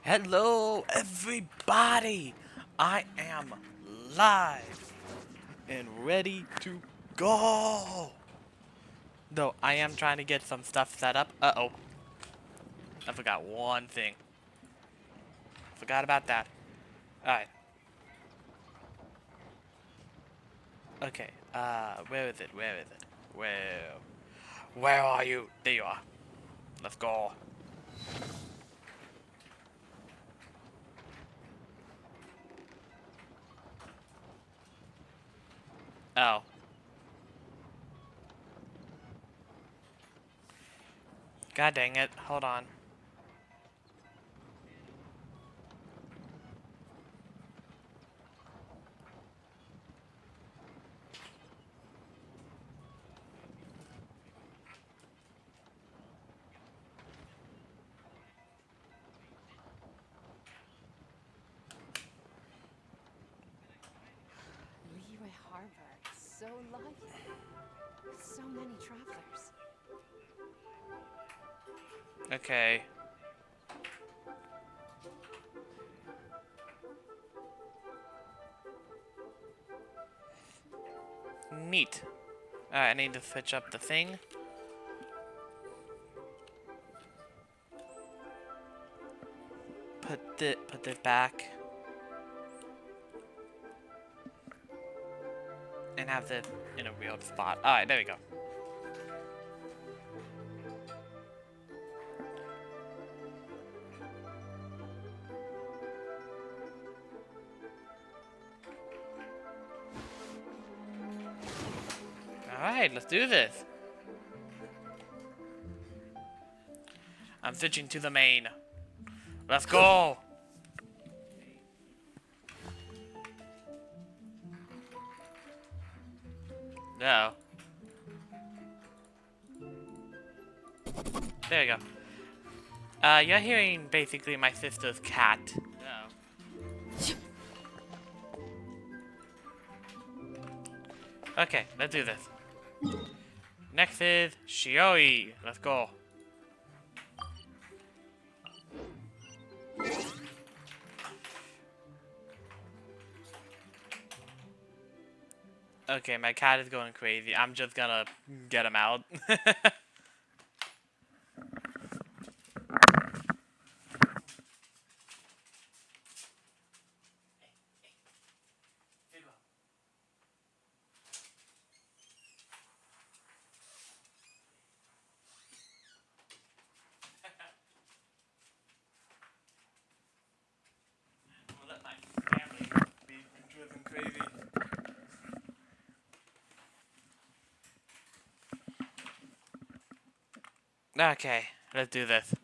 Hello, everybody! I am live and ready to go! Though I am trying to get some stuff set up. Uh-oh. I forgot one thing. Forgot about that. Alright. Okay. Where is it? Where is it? Where are you? There you are. Let's go. Oh. God dang it. Hold on. Leeway Harbor is so lively, with so many travelers. Okay. Neat. Alright, I need to switch up the thing. Put this back. And have this in a weird spot. Alright, there we go. Alright, let's do this. I'm switching to the main. Let's go! No. There you go. You're hearing basically my sister's cat. No. Okay, let's do this. Next is Shioi. Let's go. Okay, my cat is going crazy. I'm just gonna get him out. Let my family be driven crazy. Okay, let's do this.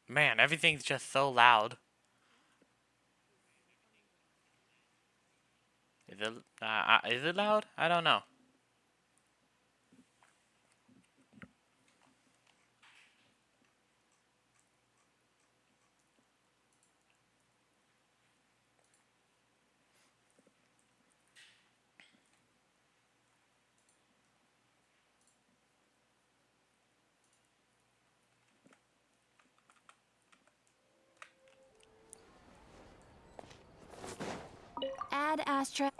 Man, everything's just so loud. Is it loud? I don't know. Add Astra.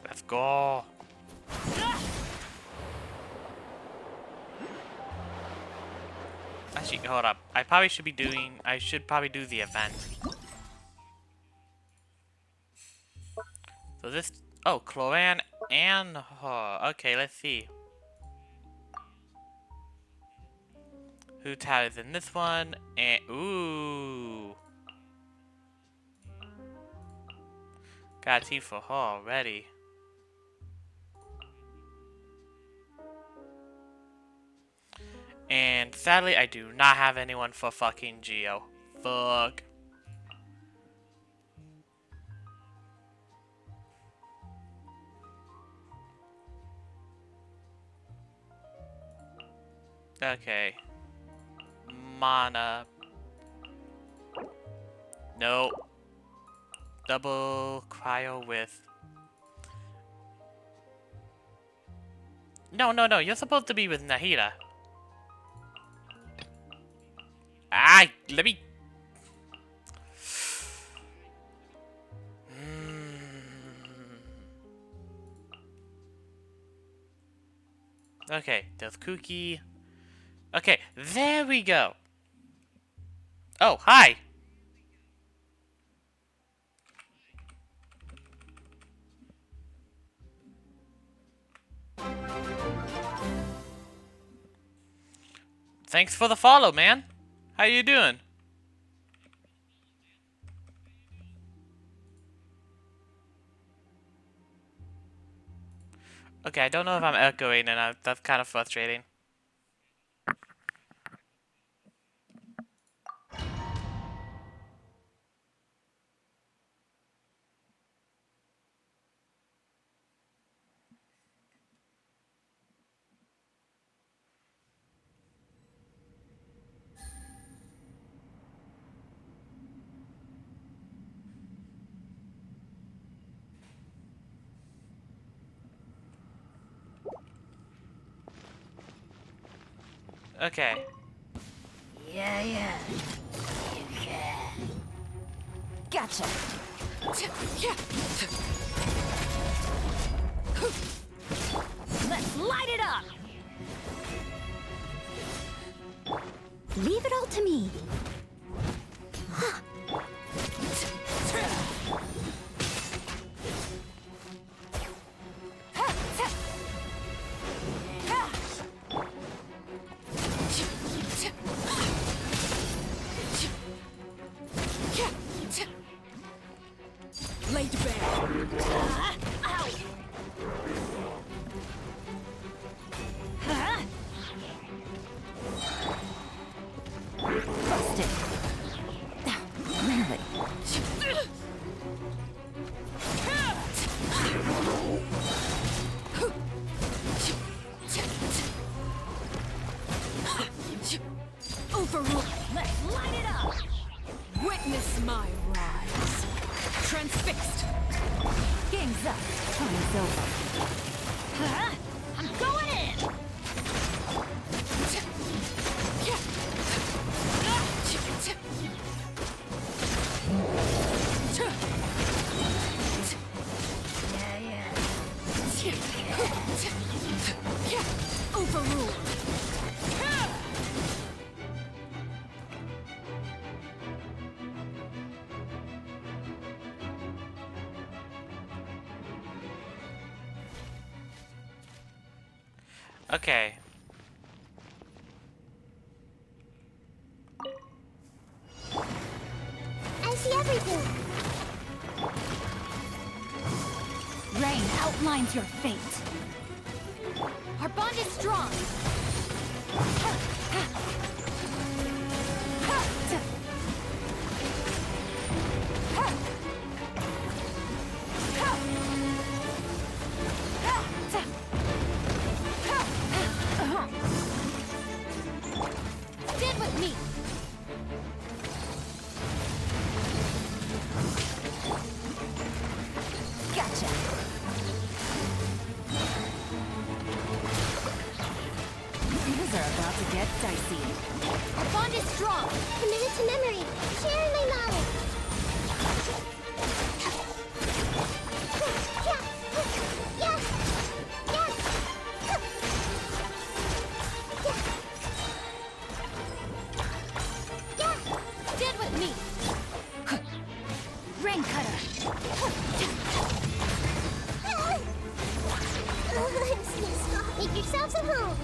Let's go. Actually, hold up. I should probably do the event. So this, oh, Cloran and her. Okay, let's see. Who ties in this one? And, ooh. Got tea for her already. And sadly, I do not have anyone for fucking Geo. Fuck. Okay. Mana. Nope. Double cryo with. No, you're supposed to be with Nahida. Ah, let me. Okay, there's Cookie. Okay, there we go. Oh, hi. Thanks for the follow, man. How you doing? Okay, I don't know if I'm echoing, and that's kind of frustrating. Okay. Yeah. You can. Gotcha. Let's light it up. Leave it all to me. Laid bare. Ow. Busted. Really? Overrule. Let's light it up. Witness my rise. Transfixed. Game's up. Time's over. I'm going in. Overruled. Okay. I see everything. Rain outlines your fate. Our bond is strong. Stand with me. Gotcha. Things are about to get dicey. Our bond is strong. Committed to memory. Sharing my knowledge. Stand with me. Rain cutter. Make yourselves at home.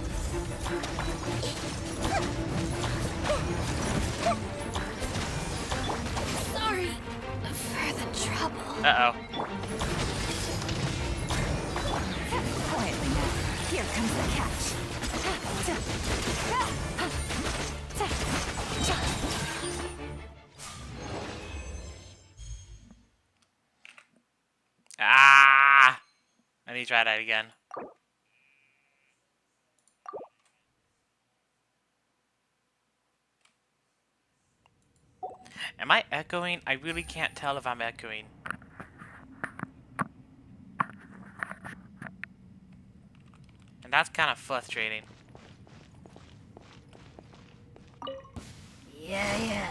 Sorry for the trouble. Uh-oh. comes the catch. Ah! I need to try that again. Am I echoing? I really can't tell if I'm echoing. And that's kind of frustrating. Yeah.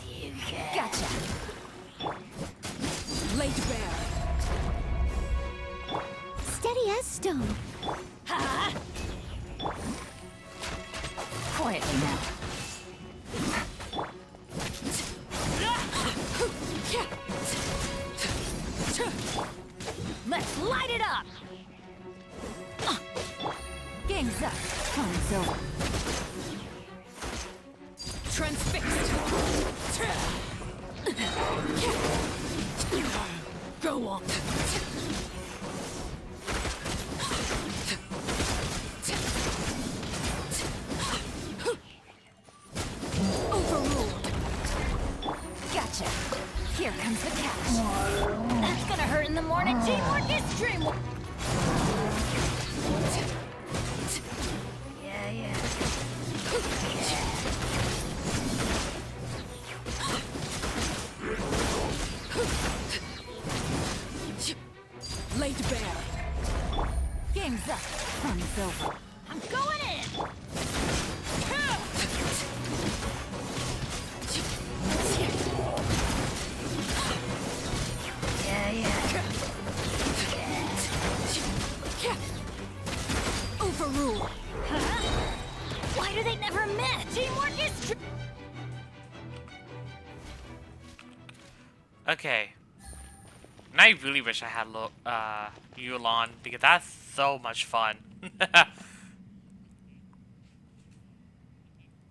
You gotcha. Laid bare. Steady as stone. Ha! Quietly now. Let's light it up! Game's up. Time's over. Transfixed. Go on. Overruled. Gotcha. Here comes the catch. That's gonna hurt in the morning. Teamwork is dream. Yeah. Laid bare. Game's up. Fun's over. I'm going in. Overruled. Huh? Why do they never miss? Teamwork is Okay. And I really wish I had Yulon because that's so much fun.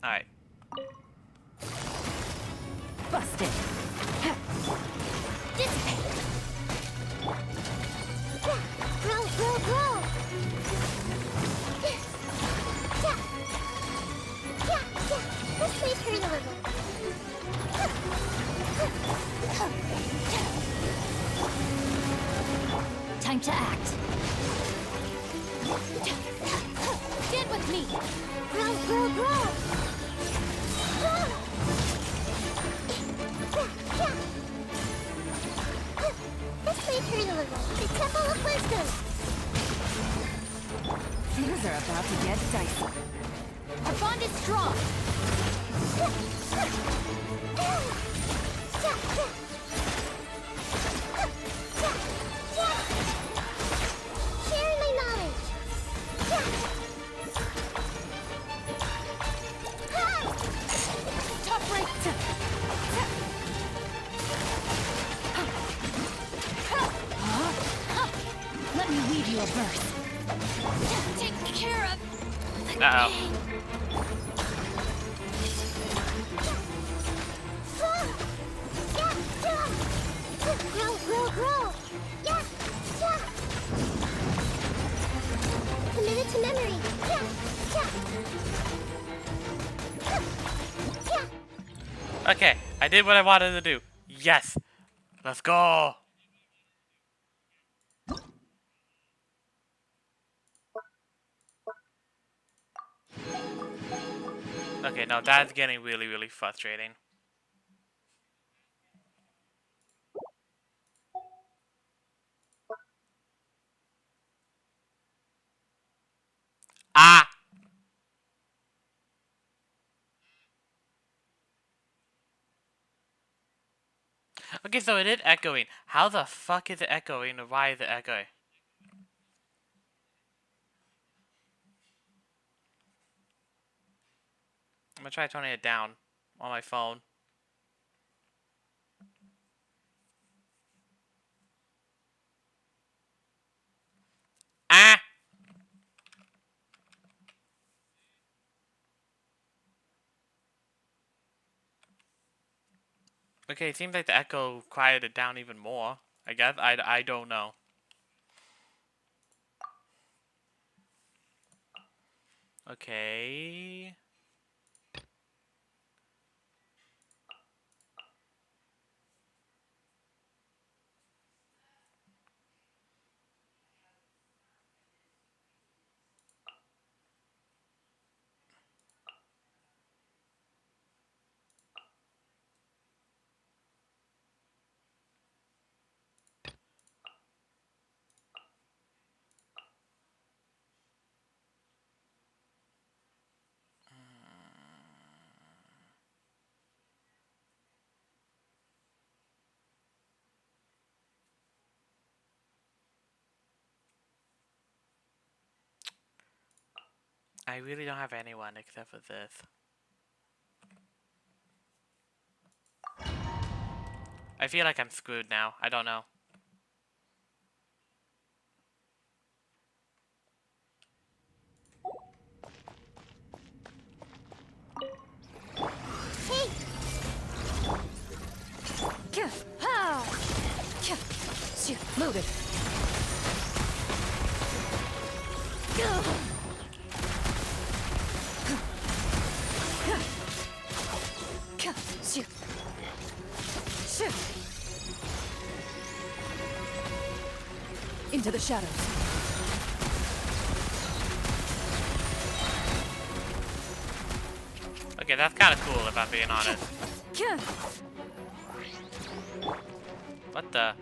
Alright. busted. Dissipate. Grow. This may hurt a little. Time to act. Get with me. Grow. This may hurt a little. The Temple of Wisdom. Things are about to get dicey. Our bond is strong. Sharing my knowledge. Top right. Let me weave you a verse. Take care of the Uh-oh. king. Grow. Yeah. Committed to memory. Yeah. Okay, I did what I wanted to do. Yes. Let's go. Okay, now that's getting really, really frustrating. Ah! Okay, so it is echoing. How the fuck is it echoing and why is it echoing? I'm gonna try turning it down on my phone. Ah! Okay, it seems like the echo quieted it down even more. I guess I don't know. Okay. I really don't have anyone except for this. I feel like I'm screwed now. I don't know. Hey! Loaded. Into the shadows. Okay, that's kind of cool if I'm being honest. What the?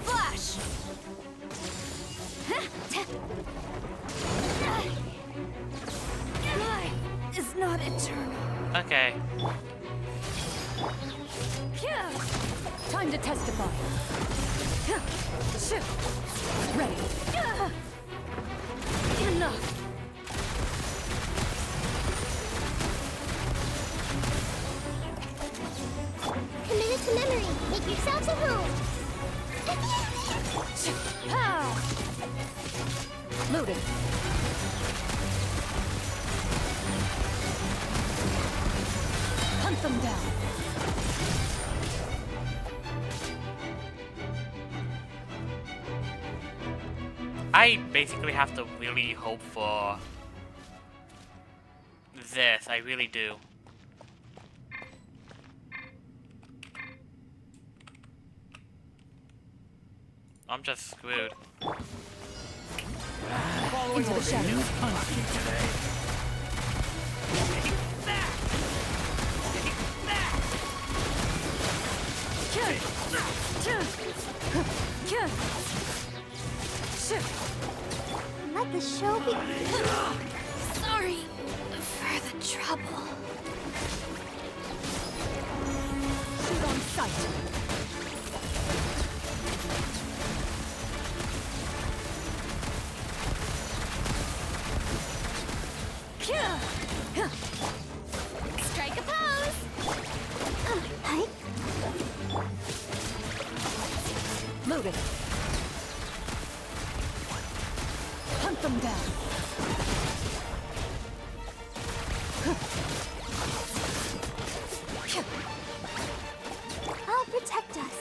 Flash! Life is not eternal. Okay. Time to testify. Ready. Enough. Committed to memory. Make yourselves at home. Loaded. Hunt them down. I basically have to really hope for this. I really do. I'm just screwed. Into the shadows. Let the show be. Sorry for the trouble. Shoot on sight. Strike a pose. Hi. Loaded. Hunt them down. I'll protect us.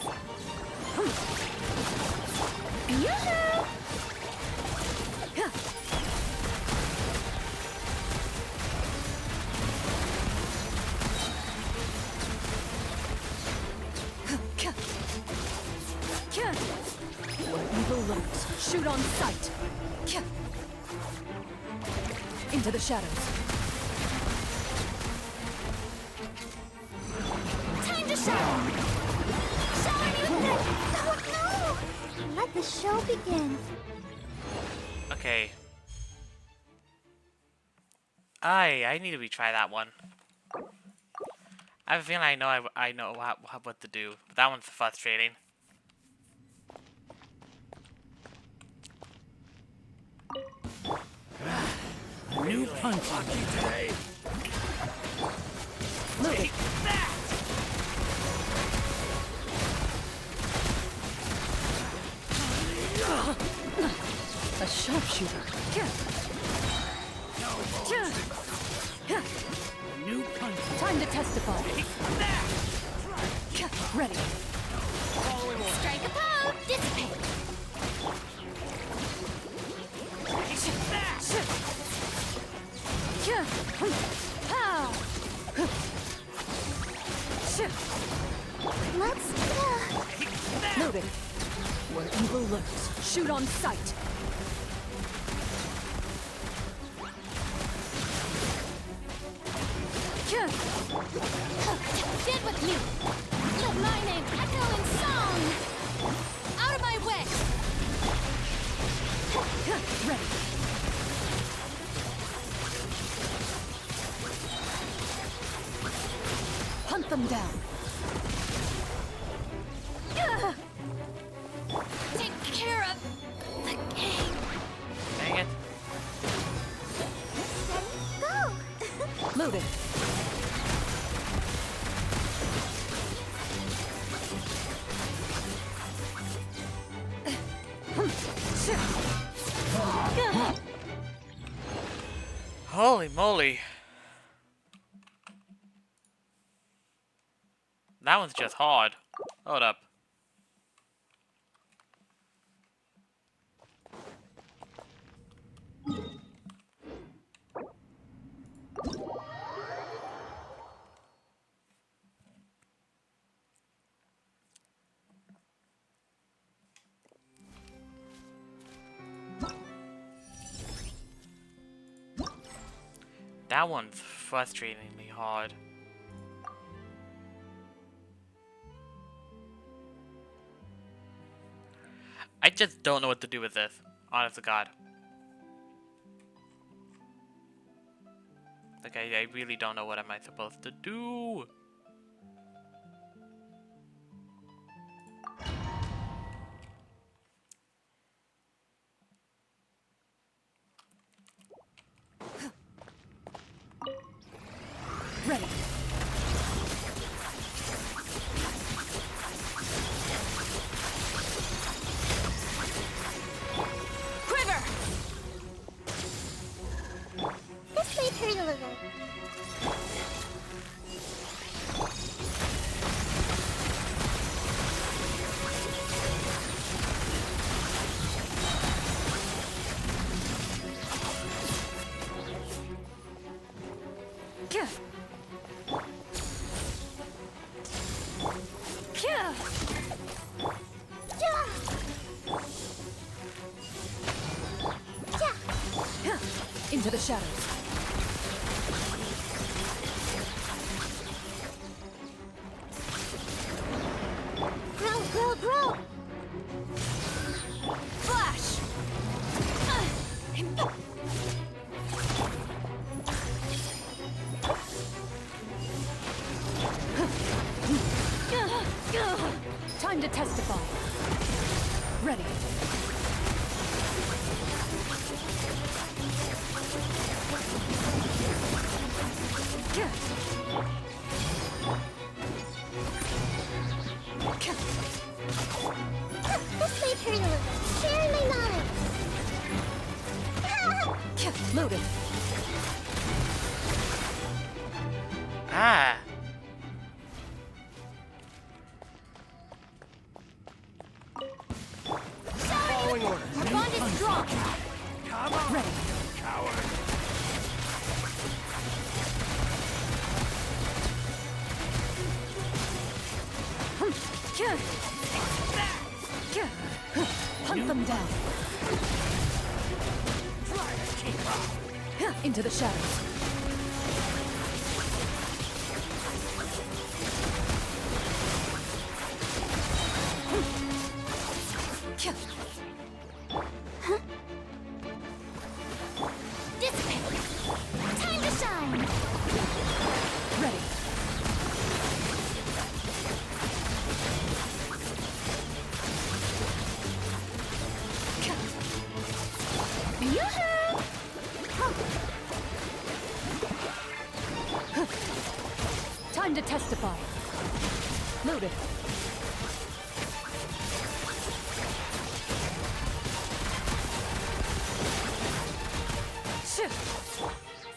Where evil lurks, shoot on sight. Into the shadows. Time to shower. Shower me with it. Oh no! Let the show begin. Okay. I need to retry that one. I have a feeling I know what to do, but that one's frustrating. New punch today. Loaded. A sharpshooter. New punch. Time to testify. Ready. Strike a pose. Dissipate. Let's Noted. Where evil lurks, shoot on sight. stand with me. Let my name echo in song. Out of my way. Ready. Hunt them down. Take care of the game. Dang it. Go. Loaded. Holy moly. That one's just hard. Hold up. That one's frustratingly hard. I just don't know what to do with this. Honest to God. Like, I really don't know what am I supposed to do. Ready. Quiver. This may hurt a little. Into the shadows. Grow, grow, grow. Flash! Time to testify. Ready. This may hurt a little. Share my knowledge. Loaded. Ah. Following order. Our bond is strong. Come on, Ready. coward. Hunt them down. Try to keep up. Into the shadows. Dissipate. Time to shine. Ready. Yoo-hoo! Time to testify. Loaded.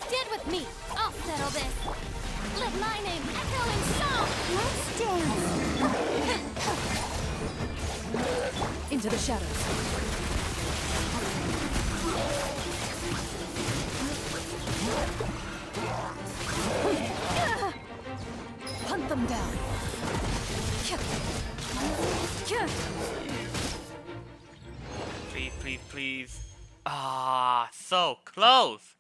Stand with me. I'll settle this. Let my name echo in song! Let's dance. Into the shadows. Hunt them down. Please, please, please. Ah, so close.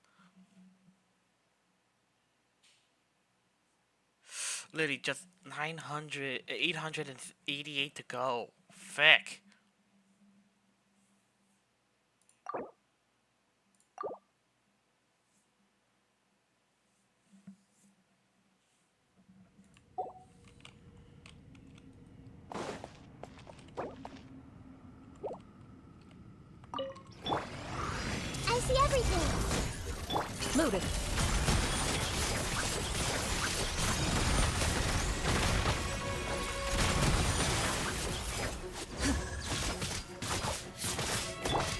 Literally just 888 to go. Feck. I see everything. Loaded.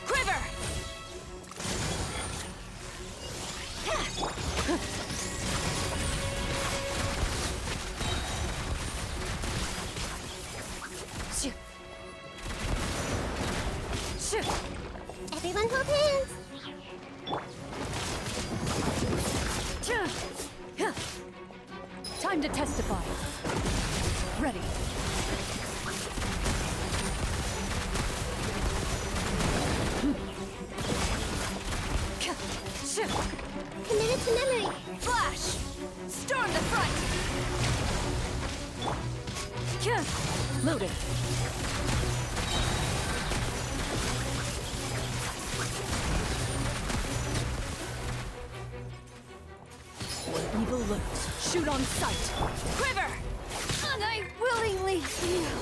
Quiver! Shoot. Shoot. Everyone hold hands. Time to testify. Ready. Committed to memory. Flash! Storm the front! Loaded. Where evil lurks, shoot on sight. Quiver! And I willingly heal.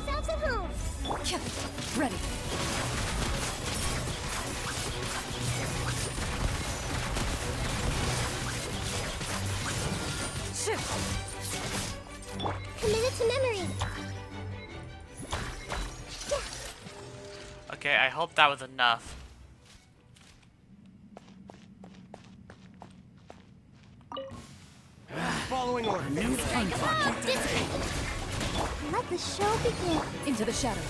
Selves at home. Ready. Shoot! Committed to memory. Okay, I hope that was enough. Following orders. New Let the show begin. Into the shadows.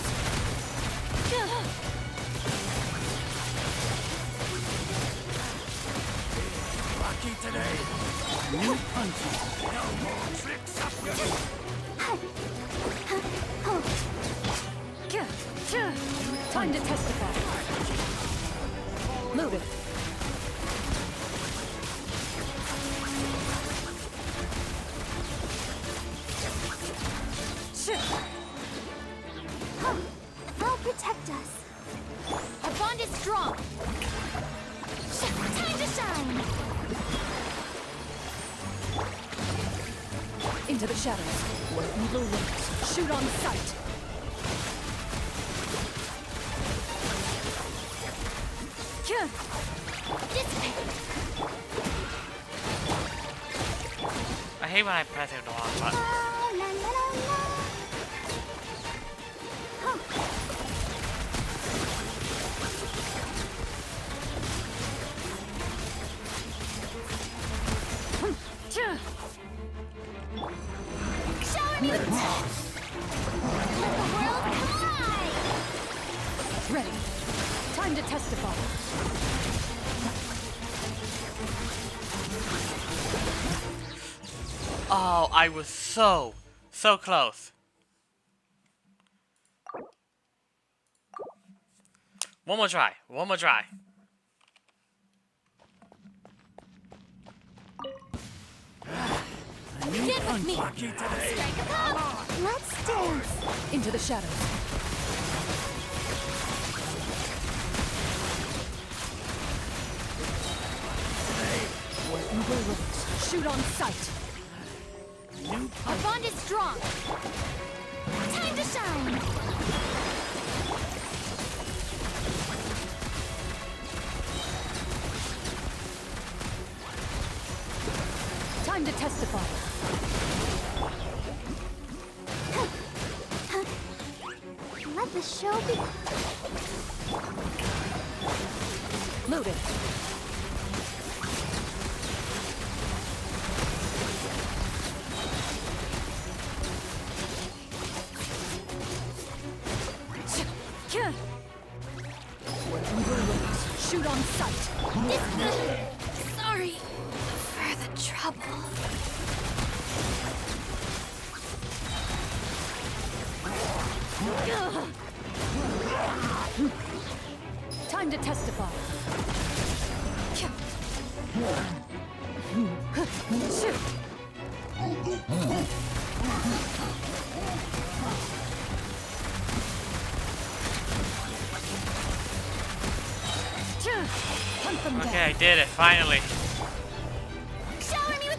Lucky today. New punches. No more tricks up your Time to testify. Loaded. They'll protect us. Our bond is strong. Time to shine. Into the shadows, where evil lurks. Shoot on sight. I hate when I press the wrong button. La, la, la, la. Shower me with Let the world collide. ready. Time to testify. Oh, I was so close. One more try. One more try. Get with me. lucky today. Strike a pop. Let's dance. Into the shadows. Where evil lurks. Shoot on sight. Our bond is strong. Time to shine. Time to testify. Let the show begin. Loaded. Shoot on sight. Sorry for the trouble. Time to testify. Hunt them Okay, down. I did it, finally. Shower me with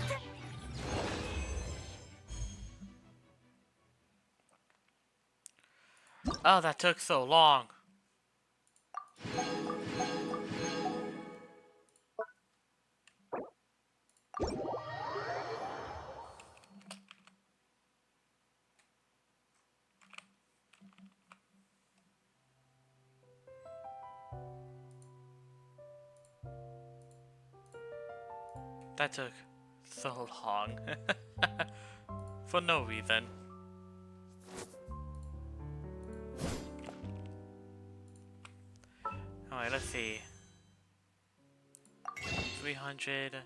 Oh, that took so long. That took so long. For no reason. Alright, let's see. 300.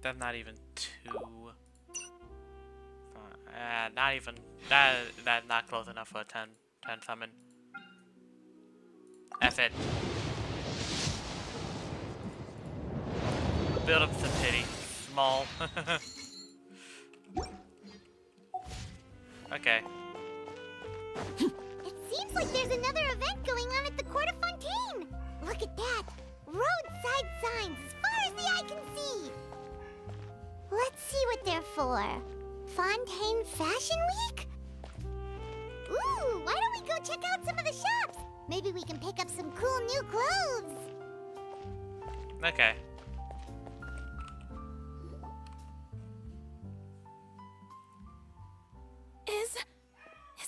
That's not even two. Not even that's not close enough for a 10 summon. F it. Build up some pity. Small. Okay. It seems like there's another event going on at the Court of Fontaine. Look at that. Roadside signs as far as the eye can see. Let's see what they're for. Fontaine Fashion Week? Ooh, why don't we go check out some of the shops? Maybe we can pick up some cool new clothes. Okay. Is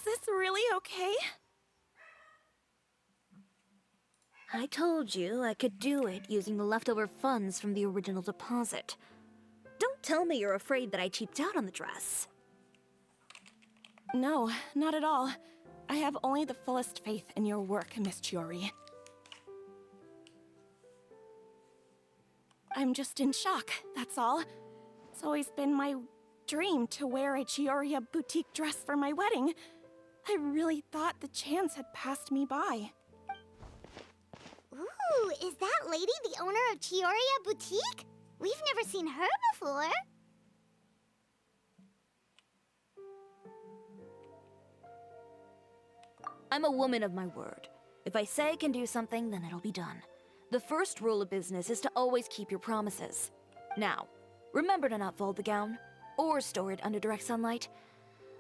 this really okay? I told you I could do it using the leftover funds from the original deposit. Don't tell me you're afraid that I cheaped out on the dress. No, not at all. I have only the fullest faith in your work, Miss Chiori. I'm just in shock, that's all. It's always been my dream to wear a Chioria boutique dress for my wedding. I really thought the chance had passed me by. Ooh, is that lady the owner of Chioria Boutique? We've never seen her before. I'm a woman of my word. If I say I can do something, then it'll be done. The first rule of business is to always keep your promises. Now, remember to not fold the gown, or store it under direct sunlight.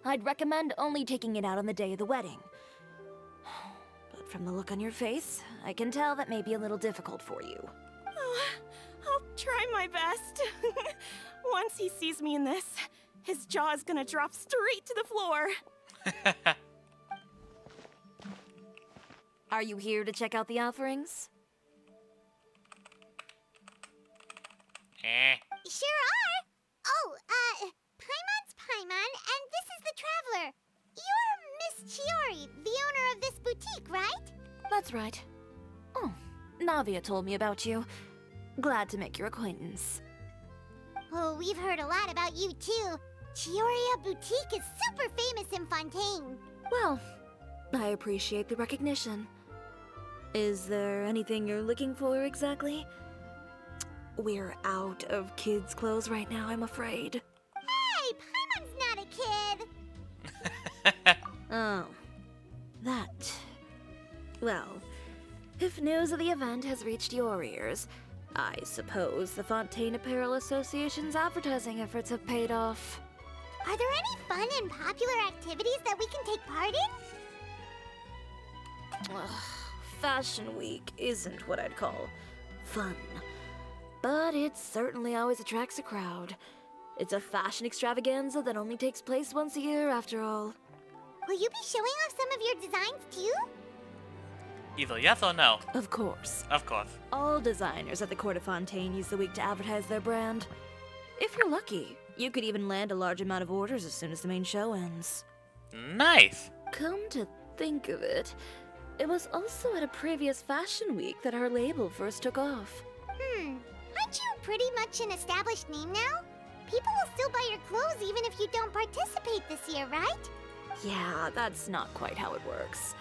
I'd recommend only taking it out on the day of the wedding. But from the look on your face, I can tell that may be a little difficult for you. Oh, I'll try my best. Once he sees me in this, his jaw is gonna drop straight to the floor. Are you here to check out the offerings? Sure are. Oh, Paimon's Paimon, and this is the Traveler. You're Miss Chiori, the owner of this boutique, right? That's right. Oh, Navia told me about you. Glad to make your acquaintance. Oh, we've heard a lot about you, too. Chioria Boutique is super famous in Fontaine. Well, I appreciate the recognition. Is there anything you're looking for exactly? We're out of kids' clothes right now, I'm afraid. Hey, Paimon's not a kid. Oh, that. Well, if news of the event has reached your ears, I suppose the Fontaine Apparel Association's advertising efforts have paid off. Are there any fun and popular activities that we can take part in? Ugh, Fashion Week isn't what I'd call fun. But it certainly always attracts a crowd. It's a fashion extravaganza that only takes place once a year, after all. Will you be showing off some of your designs, too? Either yes or no. Of course. Of course. All designers at the Court of Fontaine use the week to advertise their brand. If you're lucky, you could even land a large amount of orders as soon as the main show ends. Nice. Come to think of it, it was also at a previous fashion week that our label first took off. Aren't you pretty much an established name now? People will still buy your clothes even if you don't participate this year, right? Yeah, that's not quite how it works.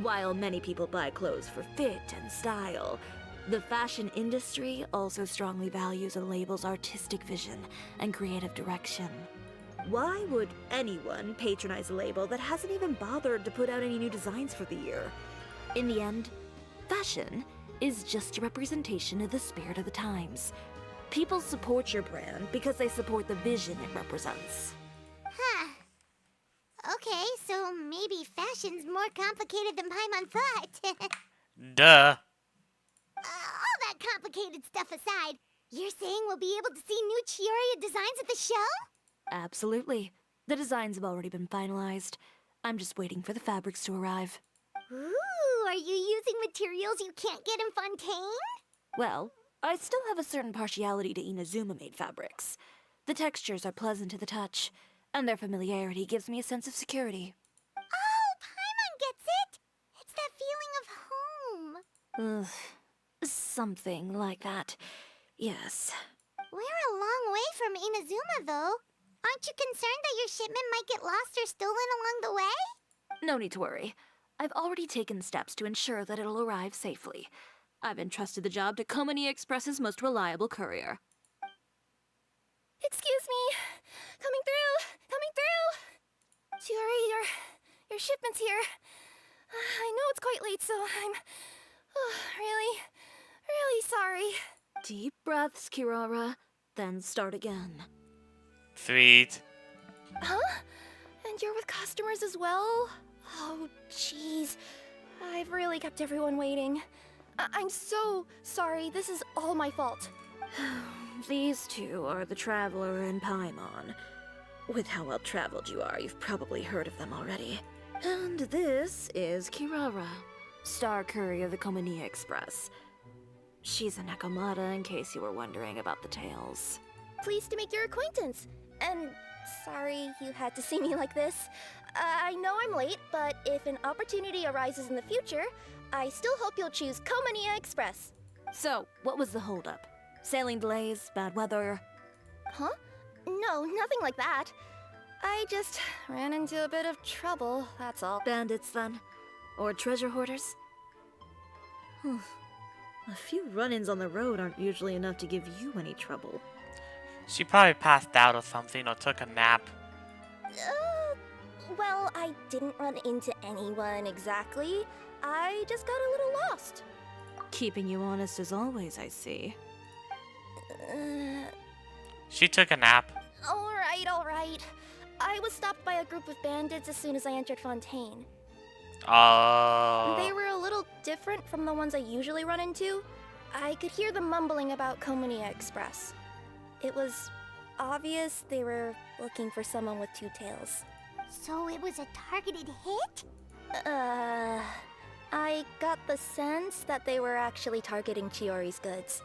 While many people buy clothes for fit and style, the fashion industry also strongly values a label's artistic vision and creative direction. Why would anyone patronize a label that hasn't even bothered to put out any new designs for the year? In the end, fashion is just a representation of the spirit of the times. People support your brand because they support the vision it represents. Huh. Okay, so maybe fashion's more complicated than Paimon thought. Duh. All that complicated stuff aside, you're saying we'll be able to see new Chioria designs at the show? Absolutely. The designs have already been finalized. I'm just waiting for the fabrics to arrive. Ooh, are you using materials you can't get in Fontaine? Well, I still have a certain partiality to Inazuma-made fabrics. The textures are pleasant to the touch, and their familiarity gives me a sense of security. Oh, Paimon gets it! It's that feeling of home. Ugh, something like that. Yes. We're a long way from Inazuma, though. Aren't you concerned that your shipment might get lost or stolen along the way? No need to worry. I've already taken steps to ensure that it'll arrive safely. I've entrusted the job to Komani Express's most reliable courier. Excuse me. Coming through. Coming through. Chiori, your shipment's here. I know it's quite late, so I'm really, really sorry. Deep breaths, Kirara, then start again. Sweet. Huh? And you're with customers as well? Oh, jeez. I've really kept everyone waiting. I'm so sorry. This is all my fault. These two are the Traveler and Paimon. With how well traveled you are, you've probably heard of them already. And this is Kirara, Star Courier of the Komani Express. She's a Nakamata, in case you were wondering about the tales. Pleased to make your acquaintance. And sorry you had to see me like this. I know I'm late, but if an opportunity arises in the future, I still hope you'll choose Komania Express. So, what was the holdup? Sailing delays, bad weather? Huh? No, nothing like that. I just ran into a bit of trouble, that's all. Bandits, then? Or treasure hoarders? A few run-ins on the road aren't usually enough to give you any trouble. She probably passed out or something or took a nap. Well, I didn't run into anyone exactly. I just got a little lost. Keeping you honest as always, I see. She took a nap. Alright. I was stopped by a group of bandits as soon as I entered Fontaine. Oh. They were a little different from the ones I usually run into. I could hear them mumbling about Komania Express. It was obvious they were looking for someone with two tails. So it was a targeted hit? I got the sense that they were actually targeting Chiori's goods.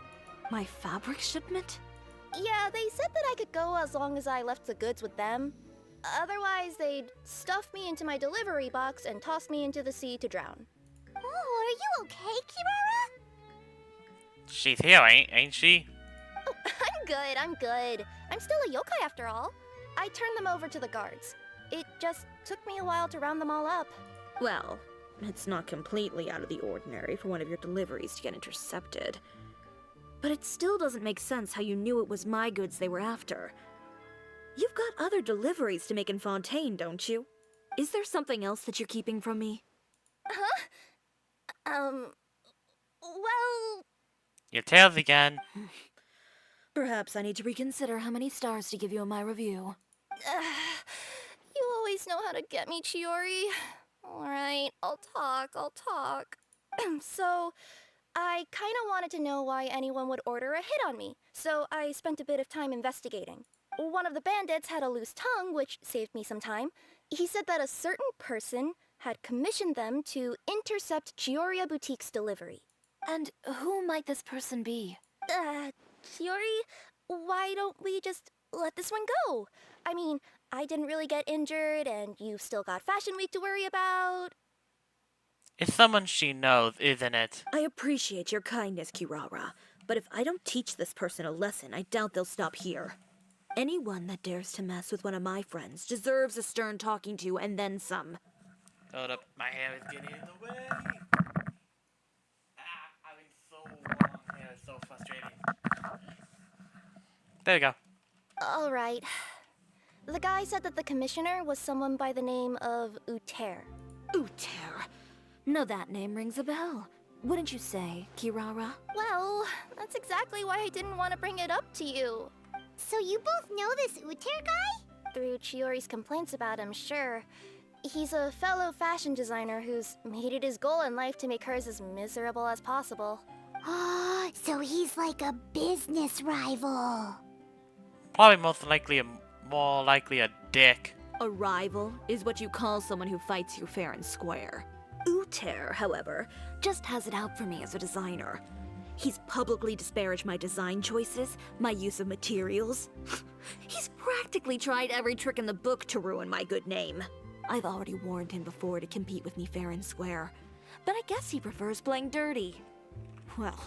My fabric shipment? Yeah, they said that I could go as long as I left the goods with them. Otherwise, they'd stuff me into my delivery box and toss me into the sea to drown. Oh, are you okay, Kirara? She's here, ain't she? Oh, I'm good. I'm still a yokai after all. I turned them over to the guards. It just took me a while to round them all up. Well, it's not completely out of the ordinary for one of your deliveries to get intercepted. But it still doesn't make sense how you knew it was my goods they were after. You've got other deliveries to make in Fontaine, don't you? Is there something else that you're keeping from me? Well... Your tails again. Perhaps I need to reconsider how many stars to give you in my review. You always know how to get me, Chiori. Alright, I'll talk. So, I kinda wanted to know why anyone would order a hit on me, so I spent a bit of time investigating. One of the bandits had a loose tongue, which saved me some time. He said that a certain person had commissioned them to intercept Chioria Boutique's delivery. And who might this person be? Chiori, why don't we just let this one go? I mean, I didn't really get injured, and you've still got Fashion Week to worry about. It's someone she knows, isn't it? I appreciate your kindness, Kirara, but if I don't teach this person a lesson, I doubt they'll stop here. Anyone that dares to mess with one of my friends deserves a stern talking to and then some. Hold up, my hair is getting in the way. Having so long hair is so frustrating. There we go. All right. The guy said that the commissioner was someone by the name of Uter. Uter. Now that name rings a bell. Wouldn't you say, Kirara? Well, that's exactly why I didn't want to bring it up to you. So you both know this Uter guy? Through Chiori's complaints about him, sure. He's a fellow fashion designer who's made it his goal in life to make hers as miserable as possible. Oh, so he's like a business rival. Probably more likely a dick. A rival is what you call someone who fights you fair and square. Uter, however, just has it out for me as a designer. He's publicly disparaged my design choices, my use of materials. He's practically tried every trick in the book to ruin my good name. I've already warned him before to compete with me fair and square, but I guess he prefers playing dirty. Well,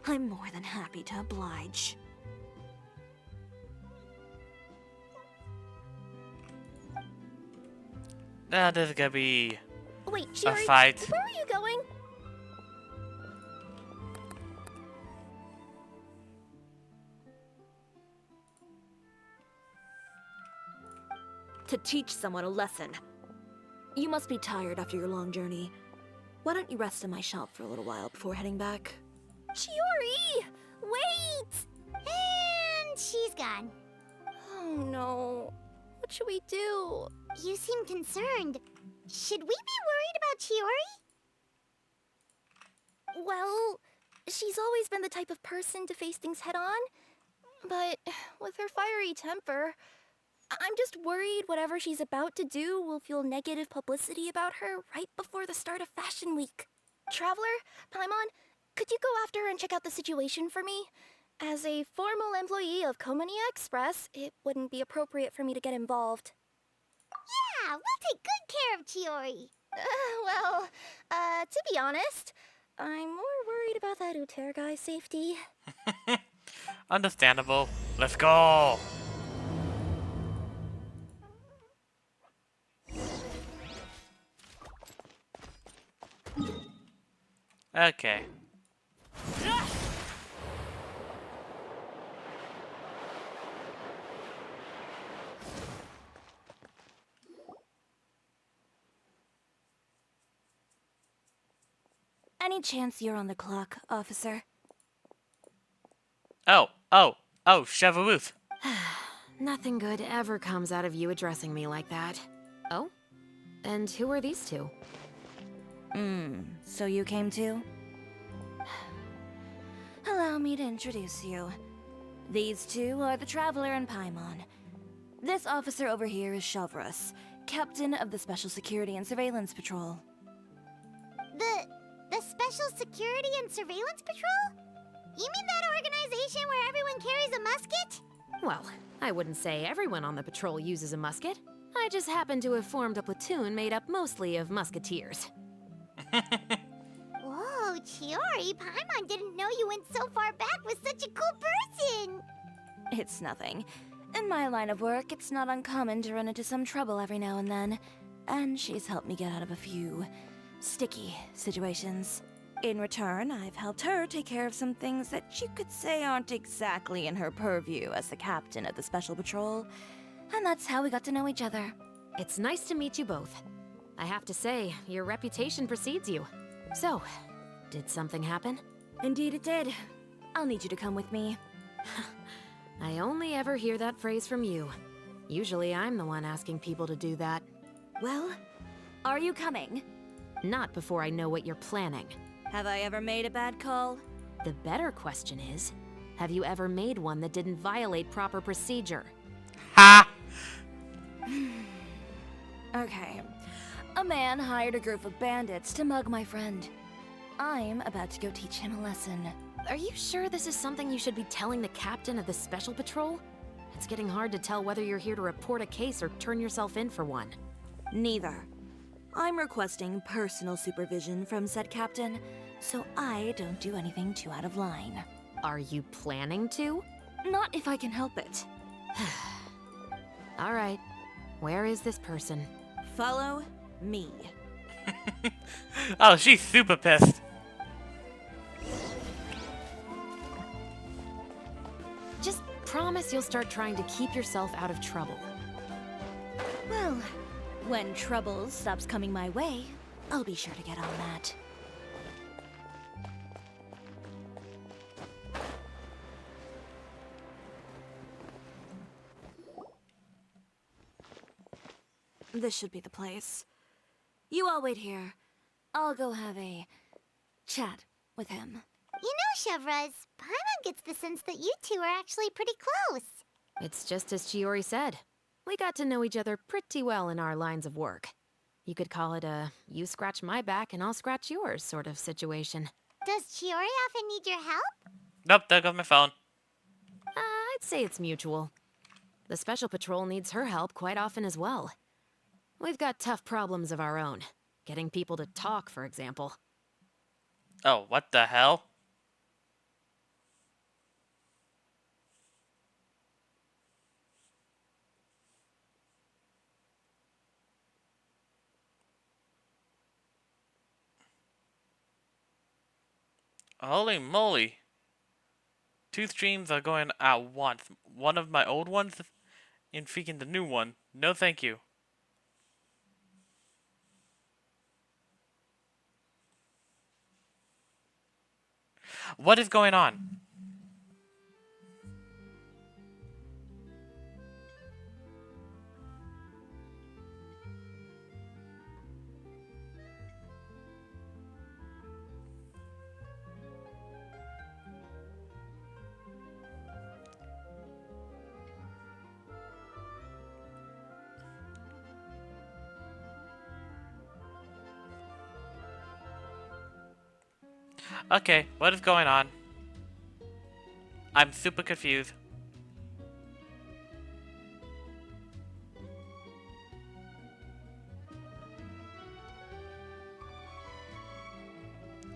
I'm more than happy to oblige. Now this is gonna be Wait, a Chiori, fight. where are you going? To teach someone a lesson. You must be tired after your long journey. Why don't you rest in my shop for a little while before heading back? Chiori! Wait! And she's gone. Oh no. What should we do? You seem concerned. Should we be worried about Chiori? Well, she's always been the type of person to face things head on. But with her fiery temper, I'm just worried whatever she's about to do will fuel negative publicity about her right before the start of Fashion Week. Traveler, Paimon, could you go after her and check out the situation for me? As a formal employee of Komonia Express, it wouldn't be appropriate for me to get involved. Yeah, we'll take good care of Chiori. To be honest, I'm more worried about that Uter guy's safety. Understandable. Let's go. Okay. Any chance you're on the clock, officer? Oh, Chevrolet. Nothing good ever comes out of you addressing me like that. Oh? And who are these two? So you came too? Allow me to introduce you. These two are the Traveler and Paimon. This officer over here is Shelvrus, captain of the Special Security and Surveillance Patrol. The Special Security and Surveillance Patrol? You mean that organization where everyone carries a musket? Well, I wouldn't say everyone on the patrol uses a musket. I just happen to have formed a platoon made up mostly of musketeers. Whoa, Chiori, Paimon didn't know you went so far back with such a cool person! It's nothing. In my line of work, it's not uncommon to run into some trouble every now and then, and she's helped me get out of a few sticky situations. In return, I've helped her take care of some things that you could say aren't exactly in her purview as the captain of the Special Patrol, and that's how we got to know each other. It's nice to meet you both. I have to say, your reputation precedes you. So, did something happen? Indeed it did. I'll need you to come with me. I only ever hear that phrase from you. Usually I'm the one asking people to do that. Well, are you coming? Not before I know what you're planning. Have I ever made a bad call? The better question is, have you ever made one that didn't violate proper procedure? Ha! Okay. A man hired a group of bandits to mug my friend. I'm about to go teach him a lesson. Are you sure this is something you should be telling the captain of the Special Patrol? It's getting hard to tell whether you're here to report a case or turn yourself in for one. Neither. I'm requesting personal supervision from said captain, so I don't do anything too out of line. Are you planning to? Not if I can help it. All right. Where is this person? Follow me. Oh, she's super pissed. Just promise you'll start trying to keep yourself out of trouble. Well, when trouble stops coming my way, I'll be sure to get on that. This should be the place. You all wait here. I'll go have a chat with him. You know, Chevraz, Paimon gets the sense that you two are actually pretty close. It's just as Chiori said. We got to know each other pretty well in our lines of work. You could call it a you scratch my back and I'll scratch yours sort of situation. Does Chiori often need your help? Nope, there goes my phone. I'd say it's mutual. The Special Patrol needs her help quite often as well. We've got tough problems of our own. Getting people to talk, for example. Oh, what the hell? Holy moly. 2 streams are going at once. One of my old ones and freaking the new one. No thank you. What is going on? Okay, what is going on? I'm super confused.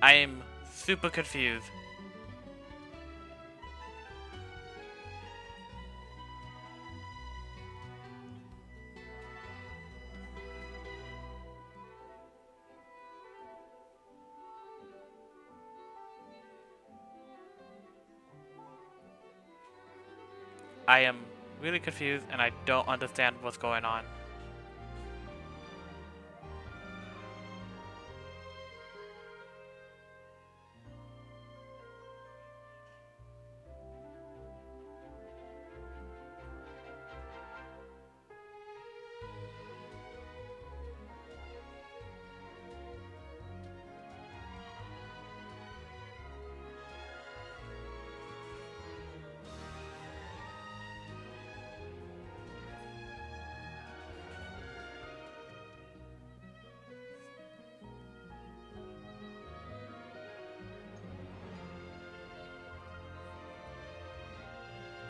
I am super confused. I am really confused and I don't understand what's going on.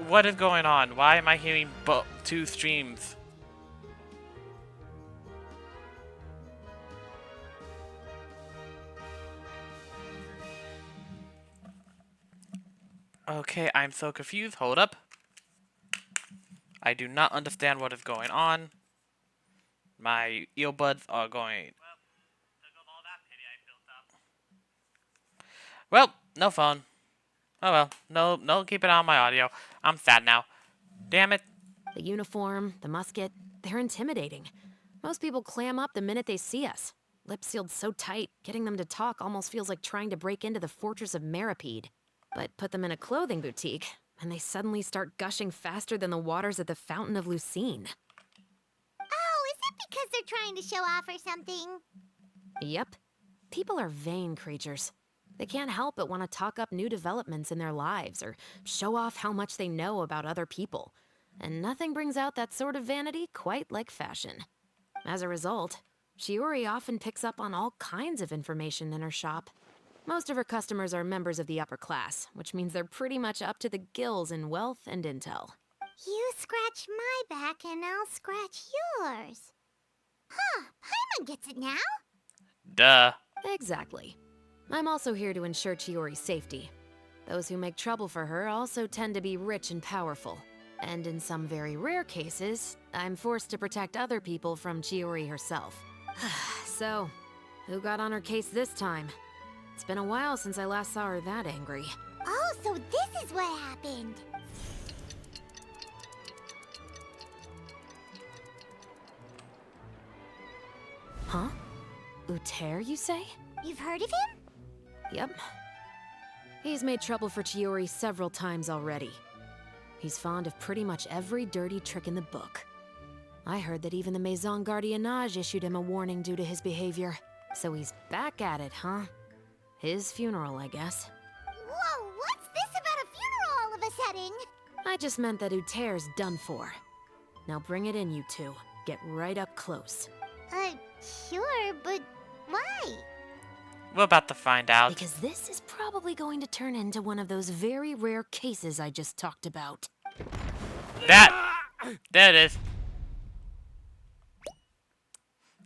What is going on? Why am I hearing 2 streams? Okay, I'm so confused. Hold up. I do not understand what is going on. My earbuds are going... Well, no phone. Oh well, no keep it on my audio. I'm sad now. Damn it. The uniform, the musket, they're intimidating. Most people clam up the minute they see us. Lips sealed so tight, getting them to talk almost feels like trying to break into the fortress of Meripede. But put them in a clothing boutique, and they suddenly start gushing faster than the waters at the Fountain of Lucine. Oh, is it because they're trying to show off or something? Yep. People are vain creatures. They can't help but want to talk up new developments in their lives or show off how much they know about other people. And nothing brings out that sort of vanity quite like fashion. As a result, Shiori often picks up on all kinds of information in her shop. Most of her customers are members of the upper class, which means they're pretty much up to the gills in wealth and intel. You scratch my back and I'll scratch yours. Huh, Paimon gets it now? Duh. Exactly. I'm also here to ensure Chiori's safety. Those who make trouble for her also tend to be rich and powerful. And in some very rare cases, I'm forced to protect other people from Chiori herself. So, who got on her case this time? It's been a while since I last saw her that angry. Oh, so this is what happened. Huh? Uter, you say? You've heard of him? Yep. He's made trouble for Chiori several times already. He's fond of pretty much every dirty trick in the book. I heard that even the Maison Gardiennage issued him a warning due to his behavior. So he's back at it, huh? His funeral, I guess. Whoa, what's this about a funeral all of a sudden? I just meant that Uter's done for. Now bring it in, you two. Get right up close. Sure, but why? We're about to find out. Because this is probably going to turn into one of those very rare cases I just talked about. That! There it is.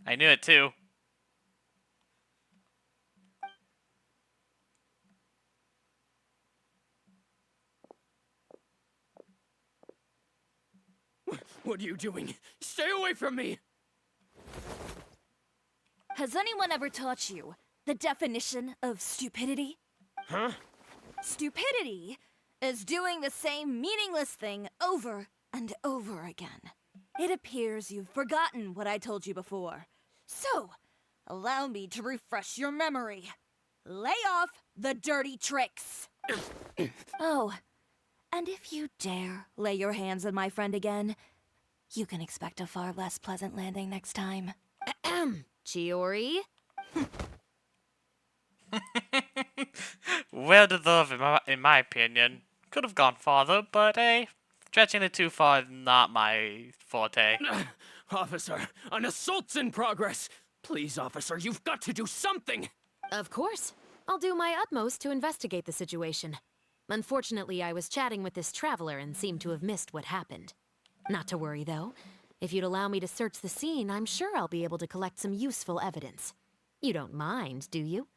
I knew it too. What are you doing? Stay away from me! Has anyone ever taught you the definition of stupidity? Huh? Stupidity is doing the same meaningless thing over and over again. It appears you've forgotten what I told you before. So, allow me to refresh your memory. Lay off the dirty tricks. Oh, and if you dare lay your hands on my friend again, you can expect a far less pleasant landing next time. Chiori? Well deserved, in my opinion. Could have gone farther, but hey, stretching it too far is not my forte. Officer, an assault's in progress! Please, officer, you've got to do something! Of course. I'll do my utmost to investigate the situation. Unfortunately, I was chatting with this traveler and seemed to have missed what happened. Not to worry, though. If you'd allow me to search the scene, I'm sure I'll be able to collect some useful evidence. You don't mind, do you?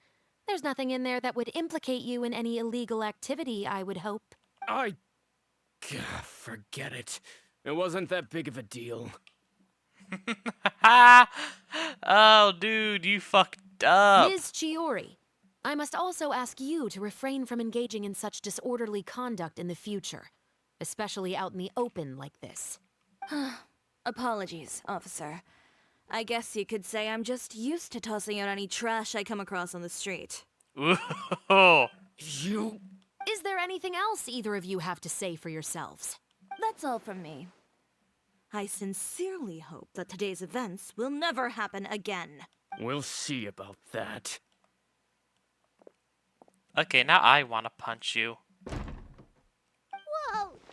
There's nothing in there that would implicate you in any illegal activity, I would hope. Forget it. It wasn't that big of a deal. Oh, dude, you fucked up. Ms. Chiori, I must also ask you to refrain from engaging in such disorderly conduct in the future, especially out in the open like this. Apologies, officer. I guess you could say I'm just used to tossing out any trash I come across on the street. Ooh. You... Is there anything else either of you have to say for yourselves? That's all from me. I sincerely hope that today's events will never happen again. We'll see about that. Okay, now I want to punch you. Whoa,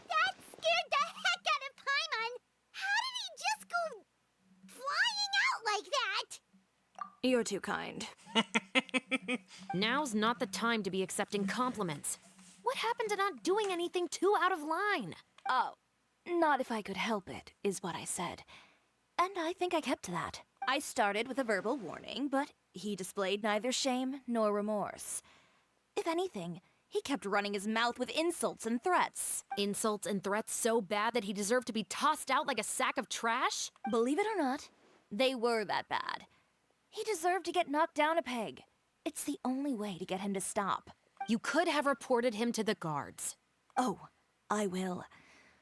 that scared the heck out of Paimon! How did he just go flying out like that? You're too kind. Now's not the time to be accepting compliments. What happened to not doing anything too out of line? Oh, not if I could help it, is what I said. And I think I kept to that. I started with a verbal warning, but he displayed neither shame nor remorse. If anything, he kept running his mouth with insults and threats. Insults and threats so bad that he deserved to be tossed out like a sack of trash? Believe it or not, they were that bad. He deserved to get knocked down a peg. It's the only way to get him to stop. You could have reported him to the guards. Oh, I will.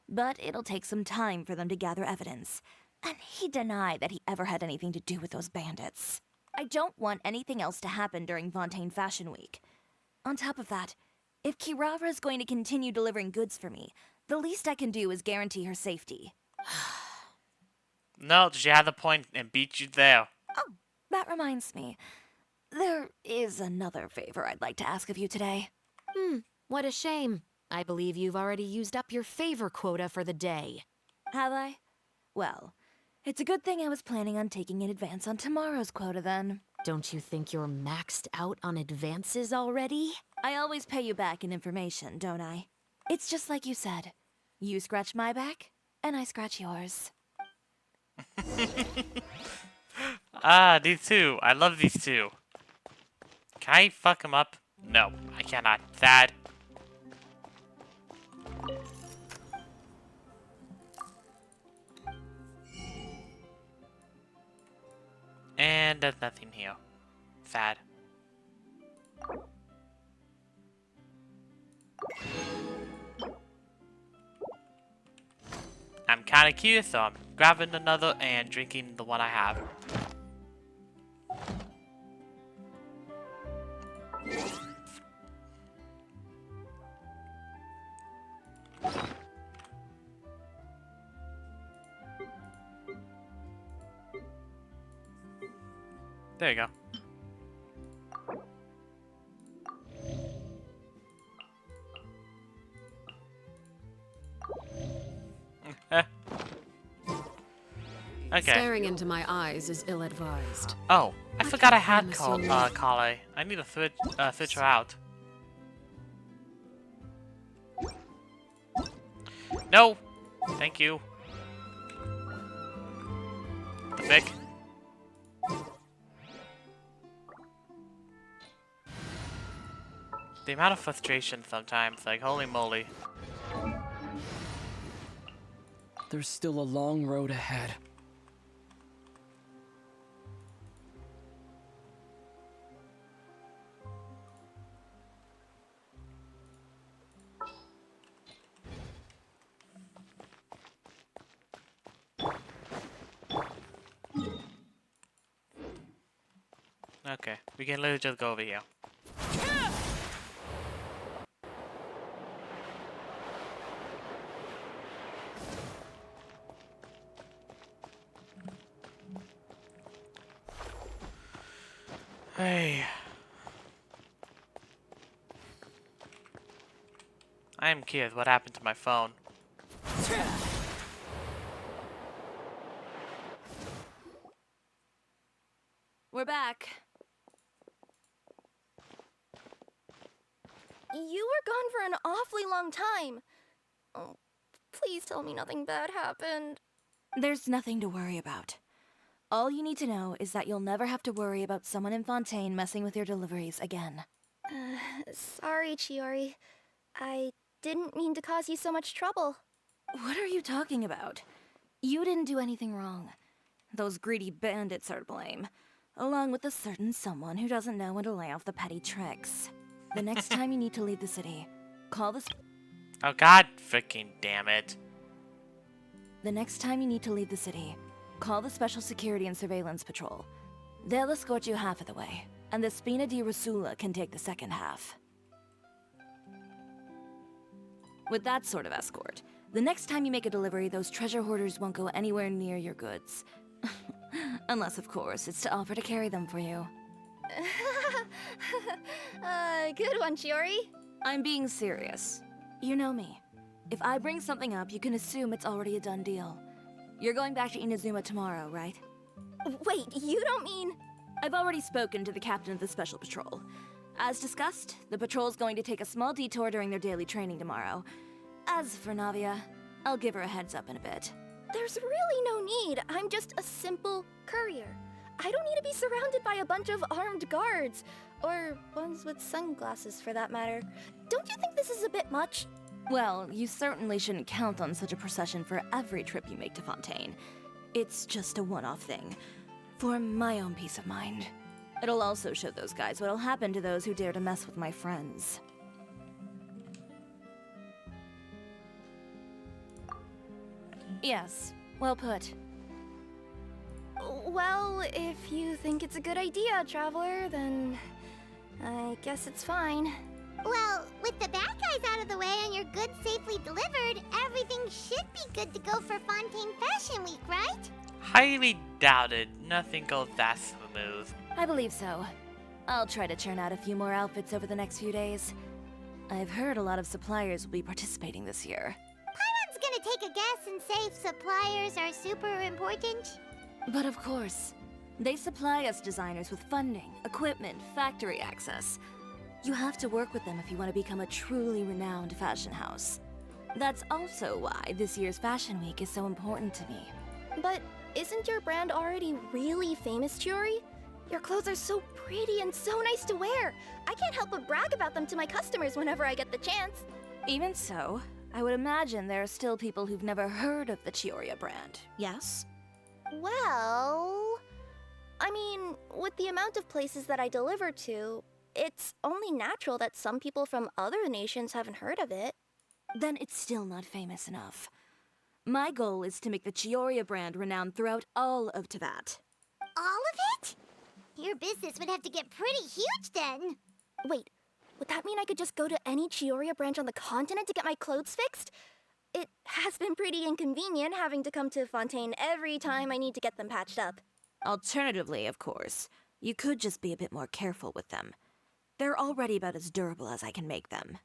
But it'll take some time for them to gather evidence. And he denied that he ever had anything to do with those bandits. I don't want anything else to happen during Fontaine Fashion Week. On top of that, if Kirara is going to continue delivering goods for me, the least I can do is guarantee her safety. No, she had the point and beat you there. Oh, that reminds me. There is another favor I'd like to ask of you today. What a shame. I believe you've already used up your favor quota for the day. Have I? Well, It's a good thing I was planning on taking in advance on tomorrow's quota then. Don't you think you're maxed out on advances already? I always pay you back in information, don't I? It's just like you said. You scratch my back, and I scratch yours. Ah, these two. I love these two. Can I fuck them up? No, I cannot. Sad. And there's nothing here. Sad. I'm kinda curious, so I'm grabbing another and drinking the one I have. There you go. Okay. Staring into my eyes is ill-advised. Oh, I forgot I had promise you'll leave. Kale. I need to switch her out. No! Thank you. Vic. The amount of frustration sometimes, like, holy moly. There's still a long road ahead. Okay, we can literally just go over here. Hey. I am curious what happened to my phone. We're back. You were gone for an awfully long time. Oh, please tell me nothing bad happened. There's nothing to worry about. All you need to know is that you'll never have to worry about someone in Fontaine messing with your deliveries again. Sorry, Chiori. I didn't mean to cause you so much trouble. What are you talking about? You didn't do anything wrong. Those greedy bandits are to blame, along with a certain someone who doesn't know when to lay off the petty tricks. The next time you need to leave the city, call the... Oh god freaking damn it. The next time you need to leave the city, call the Special Security and Surveillance Patrol. They'll escort you half of the way, and the Spina di Rasula can take the second half. With that sort of escort, the next time you make a delivery, those treasure hoarders won't go anywhere near your goods. Unless, of course, it's to offer to carry them for you. Good one, Chiori. I'm being serious. You know me. If I bring something up, you can assume it's already a done deal. You're going back to Inazuma tomorrow, right? Wait, you don't mean... I've already spoken to the captain of the Special Patrol. As discussed, the patrol's going to take a small detour during their daily training tomorrow. As for Navia, I'll give her a heads up in a bit. There's really no need. I'm just a simple courier. I don't need to be surrounded by a bunch of armed guards. Or ones with sunglasses, for that matter. Don't you think this is a bit much? Well, you certainly shouldn't count on such a procession for every trip you make to Fontaine. It's just a one-off thing, for my own peace of mind. It'll also show those guys what'll happen to those who dare to mess with my friends. Yes, well put. Well, if you think it's a good idea, Traveler, then I guess it's fine. Well, with the bad guys out of the way and your goods safely delivered, everything should be good to go for Fontaine Fashion Week, right? Highly doubted. Nothing goes that smooth. I believe so. I'll try to churn out a few more outfits over the next few days. I've heard a lot of suppliers will be participating this year. Paimon's gonna take a gas and safe suppliers are super important? But of course, they supply us designers with funding, equipment, factory access. You have to work with them if you want to become a truly renowned fashion house. That's also why this year's Fashion Week is so important to me. But isn't your brand already really famous, Chiori? Your clothes are so pretty and so nice to wear. I can't help but brag about them to my customers whenever I get the chance. Even so, I would imagine there are still people who've never heard of the Chiori brand, yes? Well, I mean, with the amount of places that I deliver to, it's only natural that some people from other nations haven't heard of it. Then it's still not famous enough. My goal is to make the Chiori brand renowned throughout all of Teyvat. All of it? Your business would have to get pretty huge then. Wait, would that mean I could just go to any Chioria branch on the continent to get my clothes fixed? It has been pretty inconvenient having to come to Fontaine every time I need to get them patched up. Alternatively, of course, you could just be a bit more careful with them. They're already about as durable as I can make them.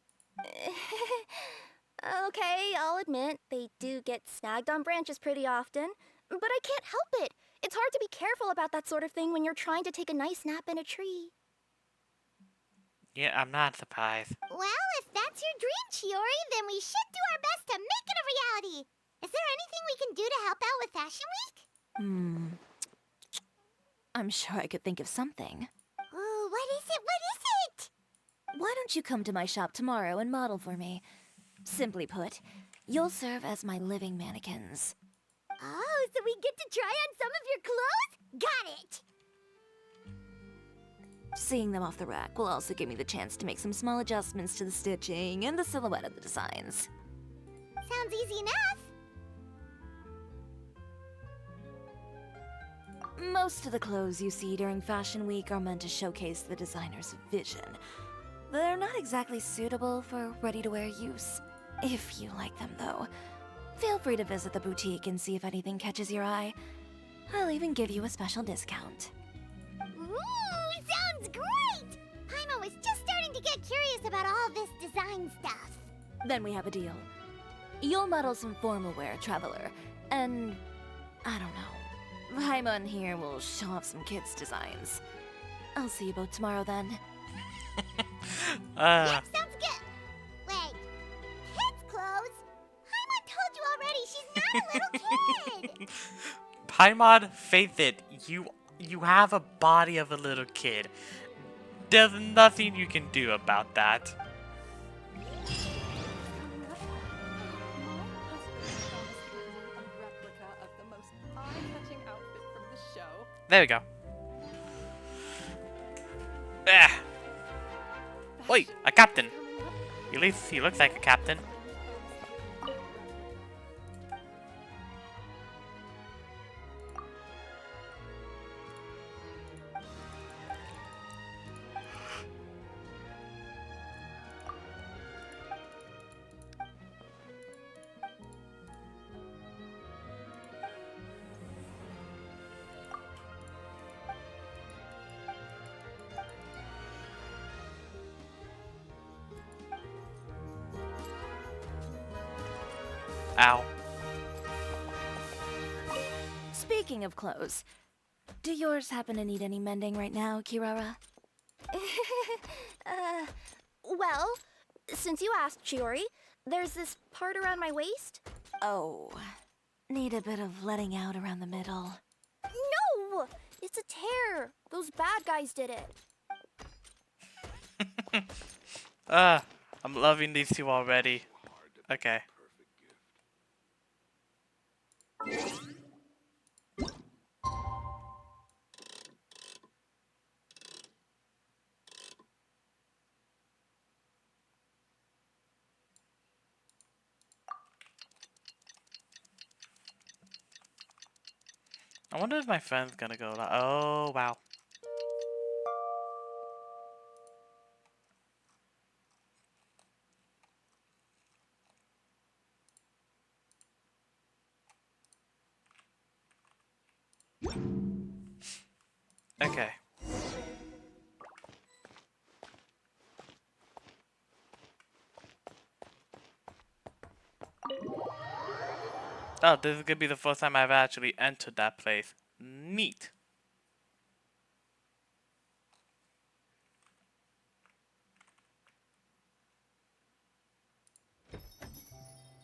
Okay, I'll admit, they do get snagged on branches pretty often, but I can't help it. It's hard to be careful about that sort of thing when you're trying to take a nice nap in a tree. Yeah, I'm not surprised. Well, if that's your dream, Chiori, then we should do our best to make it a reality. Is there anything we can do to help out with Fashion Week? I'm sure I could think of something. Ooh, what is it? What is it? Why don't you come to my shop tomorrow and model for me? Simply put, you'll serve as my living mannequins. Oh, so we get to try on some of your clothes? Got it! Seeing them off the rack will also give me the chance to make some small adjustments to the stitching and the silhouette of the designs. Sounds easy enough. Most of the clothes you see during Fashion Week are meant to showcase the designer's vision. They're not exactly suitable for ready-to-wear use. If you like them, though, feel free to visit the boutique and see if anything catches your eye. I'll even give you a special discount. Ooh, sounds great! Paimon was just starting to get curious about all this design stuff. Then we have a deal. You'll model some formal wear, Traveler, and I don't know. Paimon here will show off some kids' designs. I'll see you both tomorrow then. Yep, sounds good. Wait, kids' clothes? Paimon told you already she's not a little kid. Paimon, faith it, you have a body of a little kid. There's nothing you can do about that. There we go. Ah. Wait, a captain. At least he looks like a captain. Ow. Speaking of clothes, do yours happen to need any mending right now, Kirara? Well, since you asked, Chiori, there's this part around my waist. Oh, need a bit of letting out around the middle. No! It's a tear. Those bad guys did it. I'm loving these two already. Okay. I wonder if my friend's gonna go. Oh, wow. Okay. Oh, this is gonna be the first time I've actually entered that place. Neat.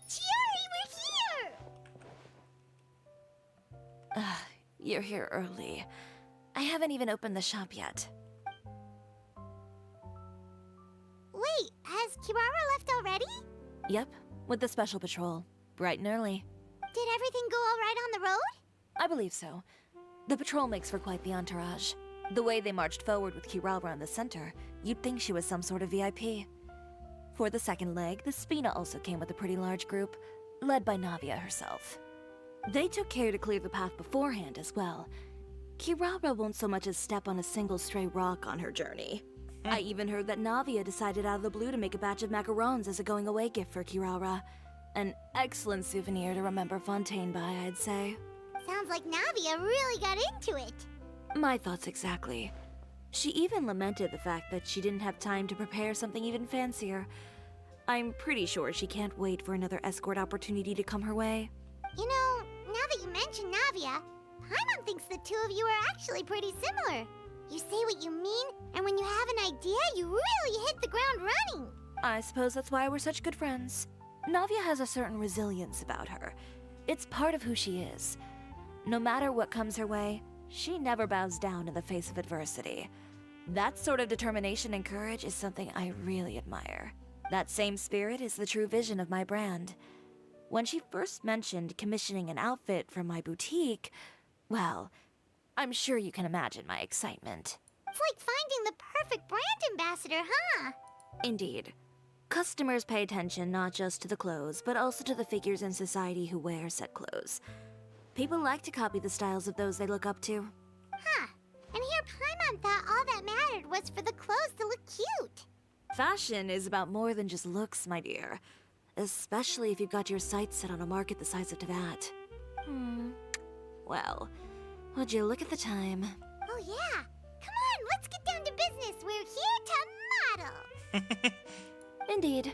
Chiori, we're here! You're here early. I haven't even opened the shop yet. Wait, has Kirara left already? Yep, with the special patrol. Bright and early. Did everything go all right on the road? I believe so. The patrol makes for quite the entourage. The way they marched forward with Kirara in the center, you'd think she was some sort of VIP. For the second leg, the Spina also came with a pretty large group, led by Navia herself. They took care to clear the path beforehand as well. Kirara won't so much as step on a single stray rock on her journey. I even heard that Navia decided out of the blue to make a batch of macarons as a going-away gift for Kirara. An excellent souvenir to remember Fontaine by, I'd say. Sounds like Navia really got into it. My thoughts exactly. She even lamented the fact that she didn't have time to prepare something even fancier. I'm pretty sure she can't wait for another escort opportunity to come her way. You know, now that you mention Navia, Paimon thinks the two of you are actually pretty similar. You say what you mean, and when you have an idea, you really hit the ground running. I suppose that's why we're such good friends. Navia has a certain resilience about her. It's part of who she is. No matter what comes her way, she never bows down in the face of adversity. That sort of determination and courage is something I really admire. That same spirit is the true vision of my brand. When she first mentioned commissioning an outfit from my boutique, well, I'm sure you can imagine my excitement. It's like finding the perfect brand ambassador, huh? Indeed. Customers pay attention not just to the clothes, but also to the figures in society who wear said clothes. People like to copy the styles of those they look up to. Huh. And here Paimon thought all that mattered was for the clothes to look cute. Fashion is about more than just looks, my dear. Especially if you've got your sights set on a market the size of Teyvat. Well, would you look at the time? Oh yeah. Come on, let's get down to business. We're here to model. Indeed.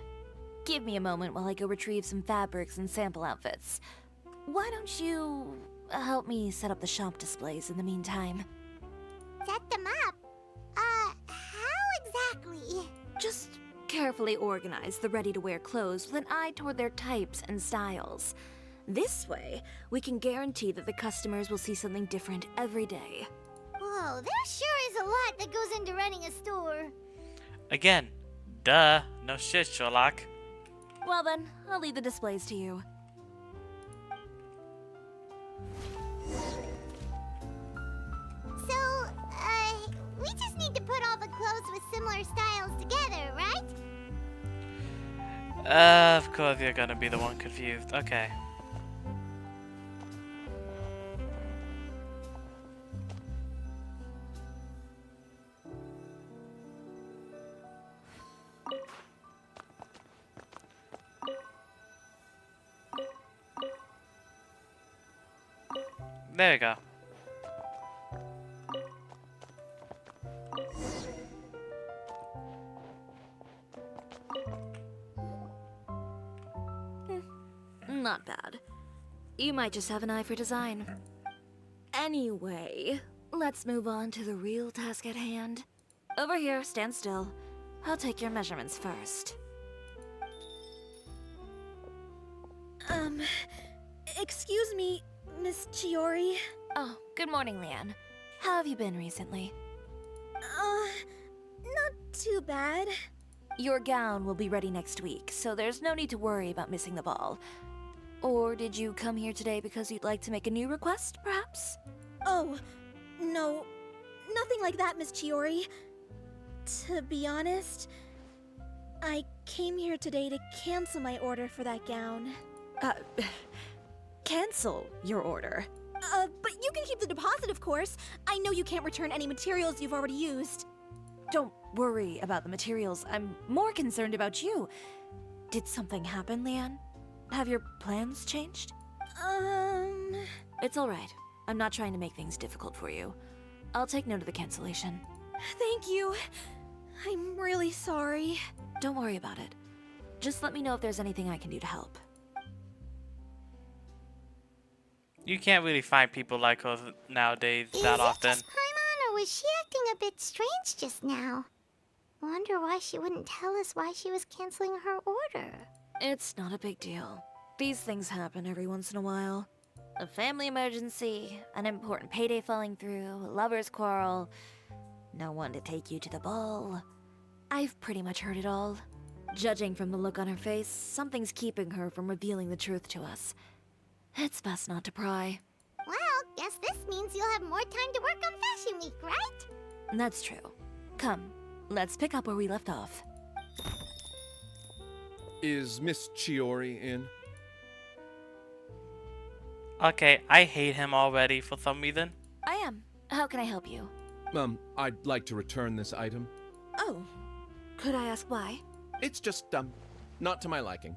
Give me a moment while I go retrieve some fabrics and sample outfits. Why don't you help me set up the shop displays in the meantime? Set them up? How exactly? Just carefully organize the ready-to-wear clothes with an eye toward their types and styles. This way, we can guarantee that the customers will see something different every day. Whoa, there sure is a lot that goes into running a store. Again, duh. No shit, Sherlock. Well then, I'll leave the displays to you. So, we just need to put all the clothes with similar styles together, right? Of course you're gonna be the one confused. Okay. There you go. Not bad. You might just have an eye for design. Anyway, let's move on to the real task at hand. Over here, stand still. I'll take your measurements first. Excuse me, Miss Chiori. Oh, good morning, Leanne. How have you been recently? Not too bad. Your gown will be ready next week, so there's no need to worry about missing the ball. Or did you come here today because you'd like to make a new request, perhaps? Oh, no. Nothing like that, Miss Chiori. To be honest, I came here today to cancel my order for that gown. Cancel your order. But you can keep the deposit, of course. I know you can't return any materials you've already used. Don't worry about the materials. I'm more concerned about you. Did something happen, Leanne? Have your plans changed? It's alright. I'm not trying to make things difficult for you. I'll take note of the cancellation. Thank you. I'm really sorry. Don't worry about it. Just let me know if there's anything I can do to help. You can't really find people like her nowadays Is that it often. just Paimon, or was she acting a bit strange just now? Wonder why she wouldn't tell us why she was canceling her order. It's not a big deal. These things happen every once in a while. A family emergency, an important payday falling through, a lover's quarrel, no one to take you to the ball. I've pretty much heard it all. Judging from the look on her face, something's keeping her from revealing the truth to us. It's best not to pry. Well, guess this means you'll have more time to work on Fashion Week, right? That's true. Come, let's pick up where we left off. Is Miss Chiori in? Okay, I hate him already for some reason. I am. How can I help you? I'd like to return this item. Oh, could I ask why? It's just, not to my liking.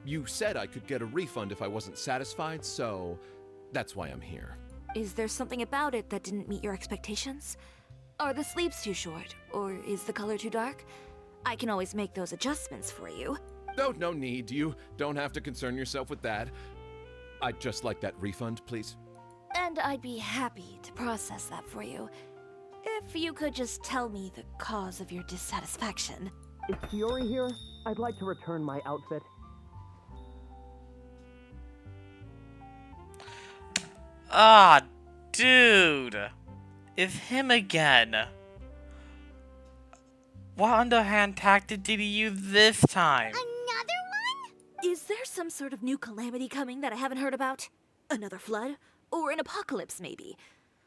You said I could get a refund if I wasn't satisfied, so that's why I'm here. Is there something about it that didn't meet your expectations? Are the sleeves too short, or is the color too dark? I can always make those adjustments for you. No need. You don't have to concern yourself with that. I'd just like that refund, please. And I'd be happy to process that for you. If you could just tell me the cause of your dissatisfaction. Is Chiori here? I'd like to return my outfit. Ah, dude. It's him again. What underhand tactic did he use this time? Another one? Is there some sort of new calamity coming that I haven't heard about? Another flood? Or an apocalypse, maybe?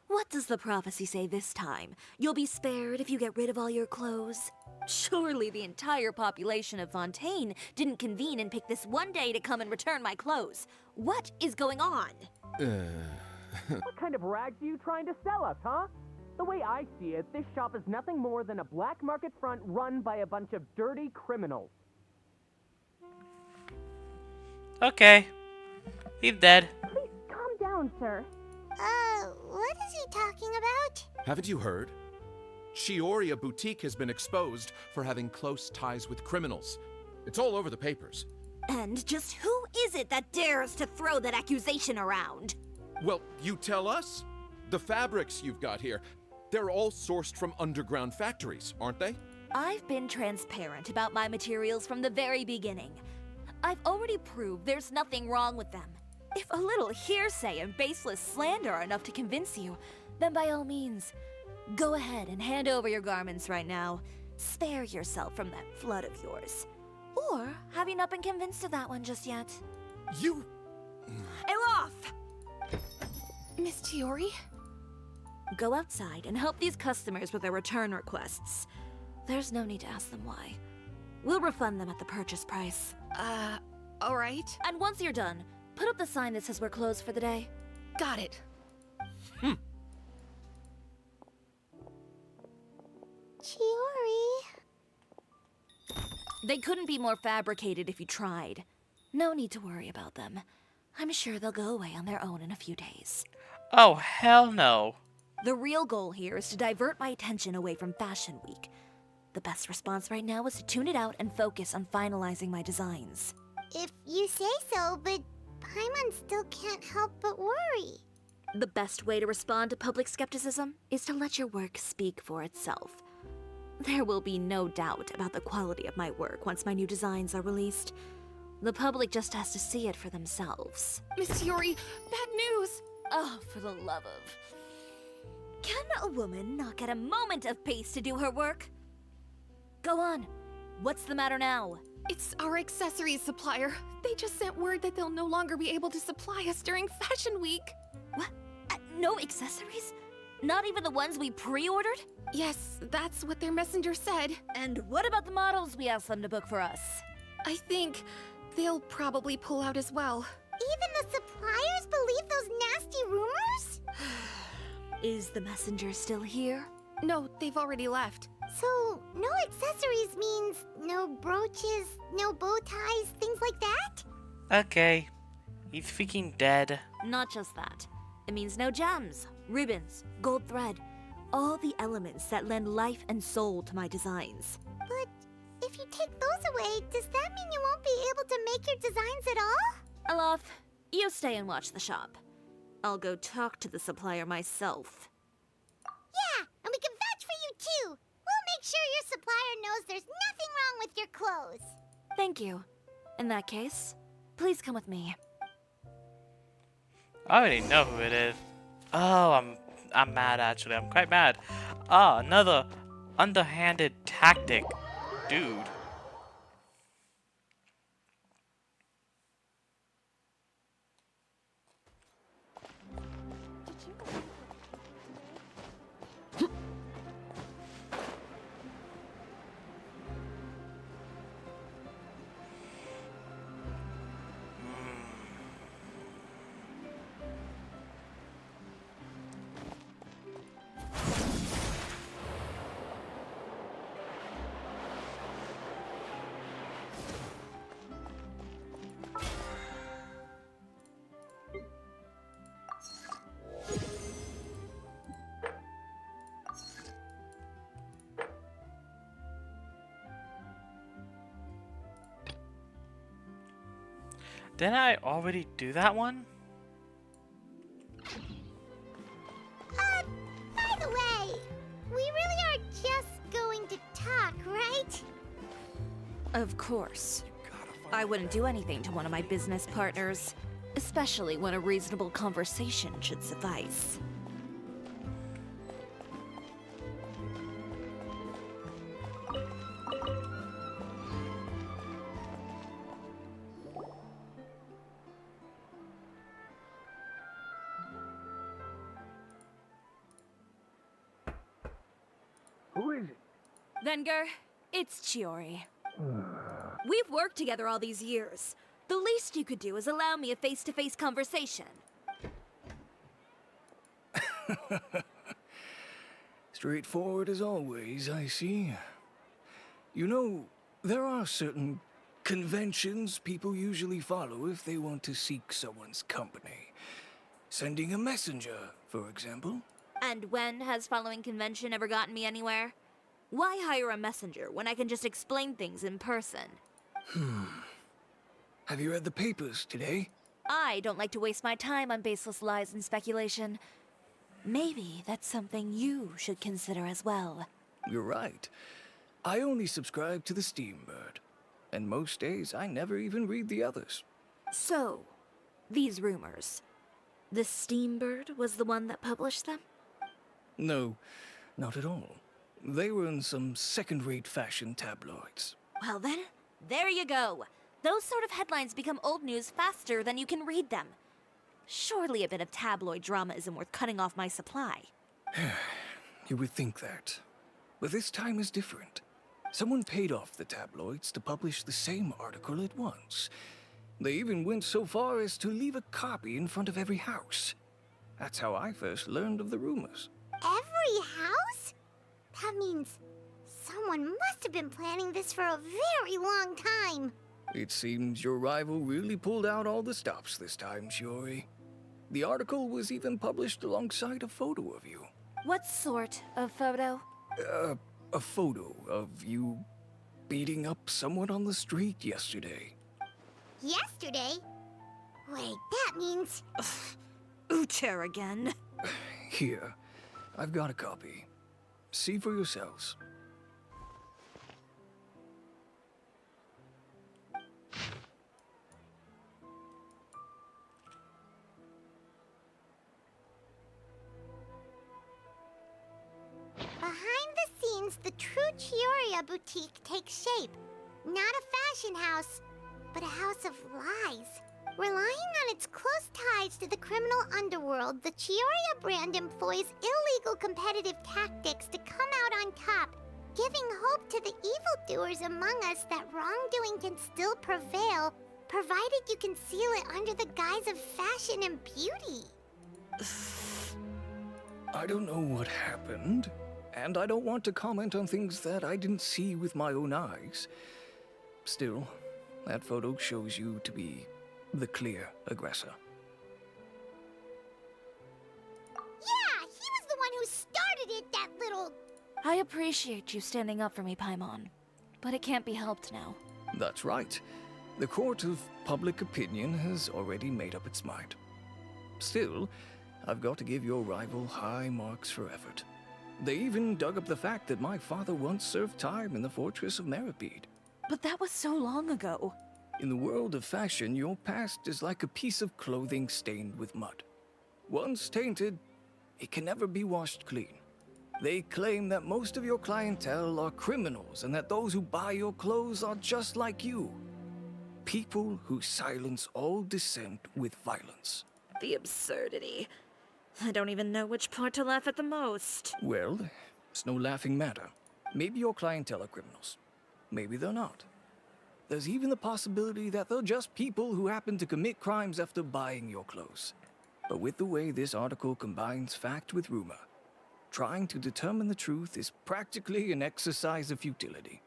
What does the prophecy say this time? You'll be spared if you get rid of all your clothes? Surely the entire population of Fontaine didn't convene and pick this one day to come and return my clothes. What is going on? What kind of rags are you trying to sell us, huh? The way I see it, this shop is nothing more than a black market front run by a bunch of dirty criminals. Okay. He's dead. Please calm down, sir. What is he talking about? Haven't you heard? Chioria Boutique has been exposed for having close ties with criminals. It's all over the papers. And just who is it that dares to throw that accusation around? Well, you tell us. The fabrics you've got here, they're all sourced from underground factories, aren't they? I've been transparent about my materials from the very beginning. I've already proved there's nothing wrong with them. If a little hearsay and baseless slander are enough to convince you, then by all means, go ahead and hand over your garments right now. Spare yourself from that flood of yours. Or have you not been convinced of that one just yet? You... Elof! Miss Chiori? Go outside and help these customers with their return requests. There's no need to ask them why. We'll refund them at the purchase price. Alright. And once you're done, put up the sign that says we're closed for the day. Got it. Chiori. They couldn't be more fabricated if you tried. No need to worry about them. I'm sure they'll go away on their own in a few days. Oh, hell no. The real goal here is to divert my attention away from Fashion Week. The best response right now is to tune it out and focus on finalizing my designs. If you say so, but Paimon still can't help but worry. The best way to respond to public skepticism is to let your work speak for itself. There will be no doubt about the quality of my work once my new designs are released. The public just has to see it for themselves. Miss Chiori, bad news! Oh, for the love of... Can a woman not get a moment of peace to do her work? Go on. What's the matter now? It's our accessories supplier. They just sent word that they'll no longer be able to supply us during Fashion Week. What? No accessories? Not even the ones we pre-ordered? Yes, that's what their messenger said. And what about the models we asked them to book for us? I think they'll probably pull out as well. Even the suppliers believe those nasty rumors? Is the messenger still here? No, they've already left. So, no accessories means no brooches, no bow ties, things like that? Okay. He's freaking dead. Not just that. It means no gems, ribbons, gold thread. All the elements that lend life and soul to my designs. But if you take those away, does that mean you won't be able to make your designs at all? Alof, you stay and watch the shop. I'll go talk to the supplier myself. Yeah, and we can vouch for you too. We'll make sure your supplier knows there's nothing wrong with your clothes. Thank you. In that case, please come with me. I already know who it is. Oh, I'm mad actually. I'm quite mad. Ah, another underhanded tactic, dude. Didn't I already do that one? By the way, we really are just going to talk, right? Of course. I wouldn't do anything to one of my business partners, especially when a reasonable conversation should suffice. Who is it? Venger, it's Chiori. We've worked together all these years. The least you could do is allow me a face-to-face conversation. Straightforward as always, I see. You know, there are certain conventions people usually follow if they want to seek someone's company. Sending a messenger, for example. And when has following convention ever gotten me anywhere? Why hire a messenger when I can just explain things in person? Have you read the papers today? I don't like to waste my time on baseless lies and speculation. Maybe that's something you should consider as well. You're right. I only subscribe to the Steambird. And most days, I never even read the others. So, these rumors. The Steambird was the one that published them? No, not at all. They were in some second-rate fashion tabloids. Well then, there you go. Those sort of headlines become old news faster than you can read them. Surely a bit of tabloid drama isn't worth cutting off my supply. You would think that. But this time is different. Someone paid off the tabloids to publish the same article at once. They even went so far as to leave a copy in front of every house. That's how I first learned of the rumors. Every house? That means someone must have been planning this for a very long time. It seems your rival really pulled out all the stops this time, Shiori. The article was even published alongside a photo of you. What sort of photo? A photo of you beating up someone on the street yesterday. Yesterday? Wait, that means... Ucher again. Here, I've got a copy. See for yourselves. Behind the scenes, the true Chioria boutique takes shape. Not a fashion house, but a house of lies. Relying on its close ties to the criminal underworld, the Chioria brand employs illegal competitive tactics to come out on top, giving hope to the evildoers among us that wrongdoing can still prevail, provided you conceal it under the guise of fashion and beauty. I don't know what happened, and I don't want to comment on things that I didn't see with my own eyes. Still, that photo shows you to be the clear aggressor. Yeah, he was the one who started it, that little... I appreciate you standing up for me, Paimon. But it can't be helped now. That's right. The court of public opinion has already made up its mind. Still, I've got to give your rival high marks for effort. They even dug up the fact that my father once served time in the fortress of Meripede. But that was so long ago. In the world of fashion, your past is like a piece of clothing stained with mud. Once tainted, it can never be washed clean. They claim that most of your clientele are criminals and that those who buy your clothes are just like you. People who silence all dissent with violence. The absurdity. I don't even know which part to laugh at the most. Well, it's no laughing matter. Maybe your clientele are criminals. Maybe they're not. There's even the possibility that they're just people who happen to commit crimes after buying your clothes. But with the way this article combines fact with rumor, trying to determine the truth is practically an exercise of futility.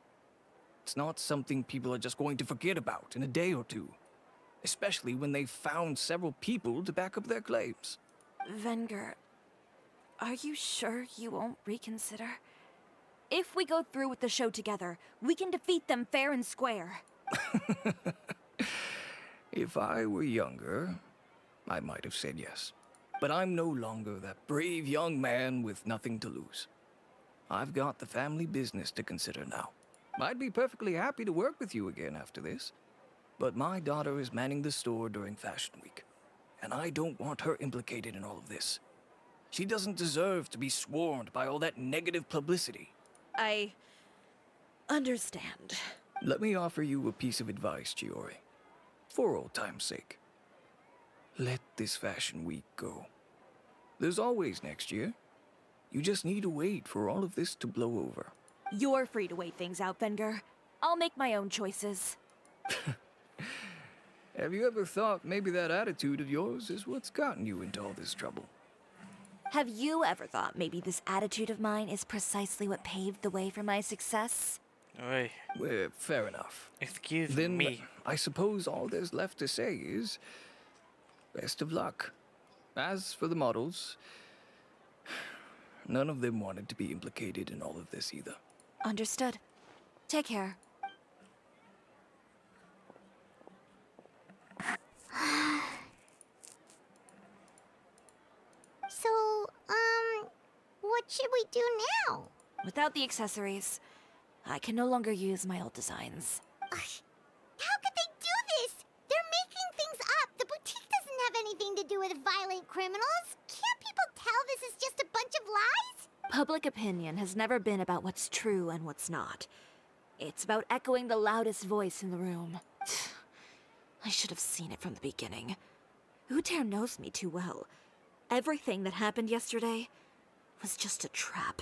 It's not something people are just going to forget about in a day or two, especially when they've found several people to back up their claims. Venger, are you sure you won't reconsider? If we go through with the show together, we can defeat them fair and square. If I were younger, I might have said yes. But I'm no longer that brave young man with nothing to lose. I've got the family business to consider now. I'd be perfectly happy to work with you again after this. But my daughter is manning the store during Fashion Week, and I don't want her implicated in all of this. She doesn't deserve to be swarmed by all that negative publicity. I understand. Let me offer you a piece of advice, Chiori. For old time's sake. Let this Fashion Week go. There's always next year. You just need to wait for all of this to blow over. You're free to wait things out, Venger. I'll make my own choices. Have you ever thought maybe that attitude of yours is what's gotten you into all this trouble? Have you ever thought maybe this attitude of mine is precisely what paved the way for my success? Oi, Well, fair enough. excuse Then me. I suppose all there's left to say is best of luck. As for the models, none of them wanted to be implicated in all of this either. Understood. Take care. So, what should we do now? Without the accessories, I can no longer use my old designs. How could they do this? They're making things up. The boutique doesn't have anything to do with violent criminals. Can't people tell this is just a bunch of lies? Public opinion has never been about what's true and what's not. It's about echoing the loudest voice in the room. I should have seen it from the beginning. Uter knows me too well. Everything that happened yesterday was just a trap.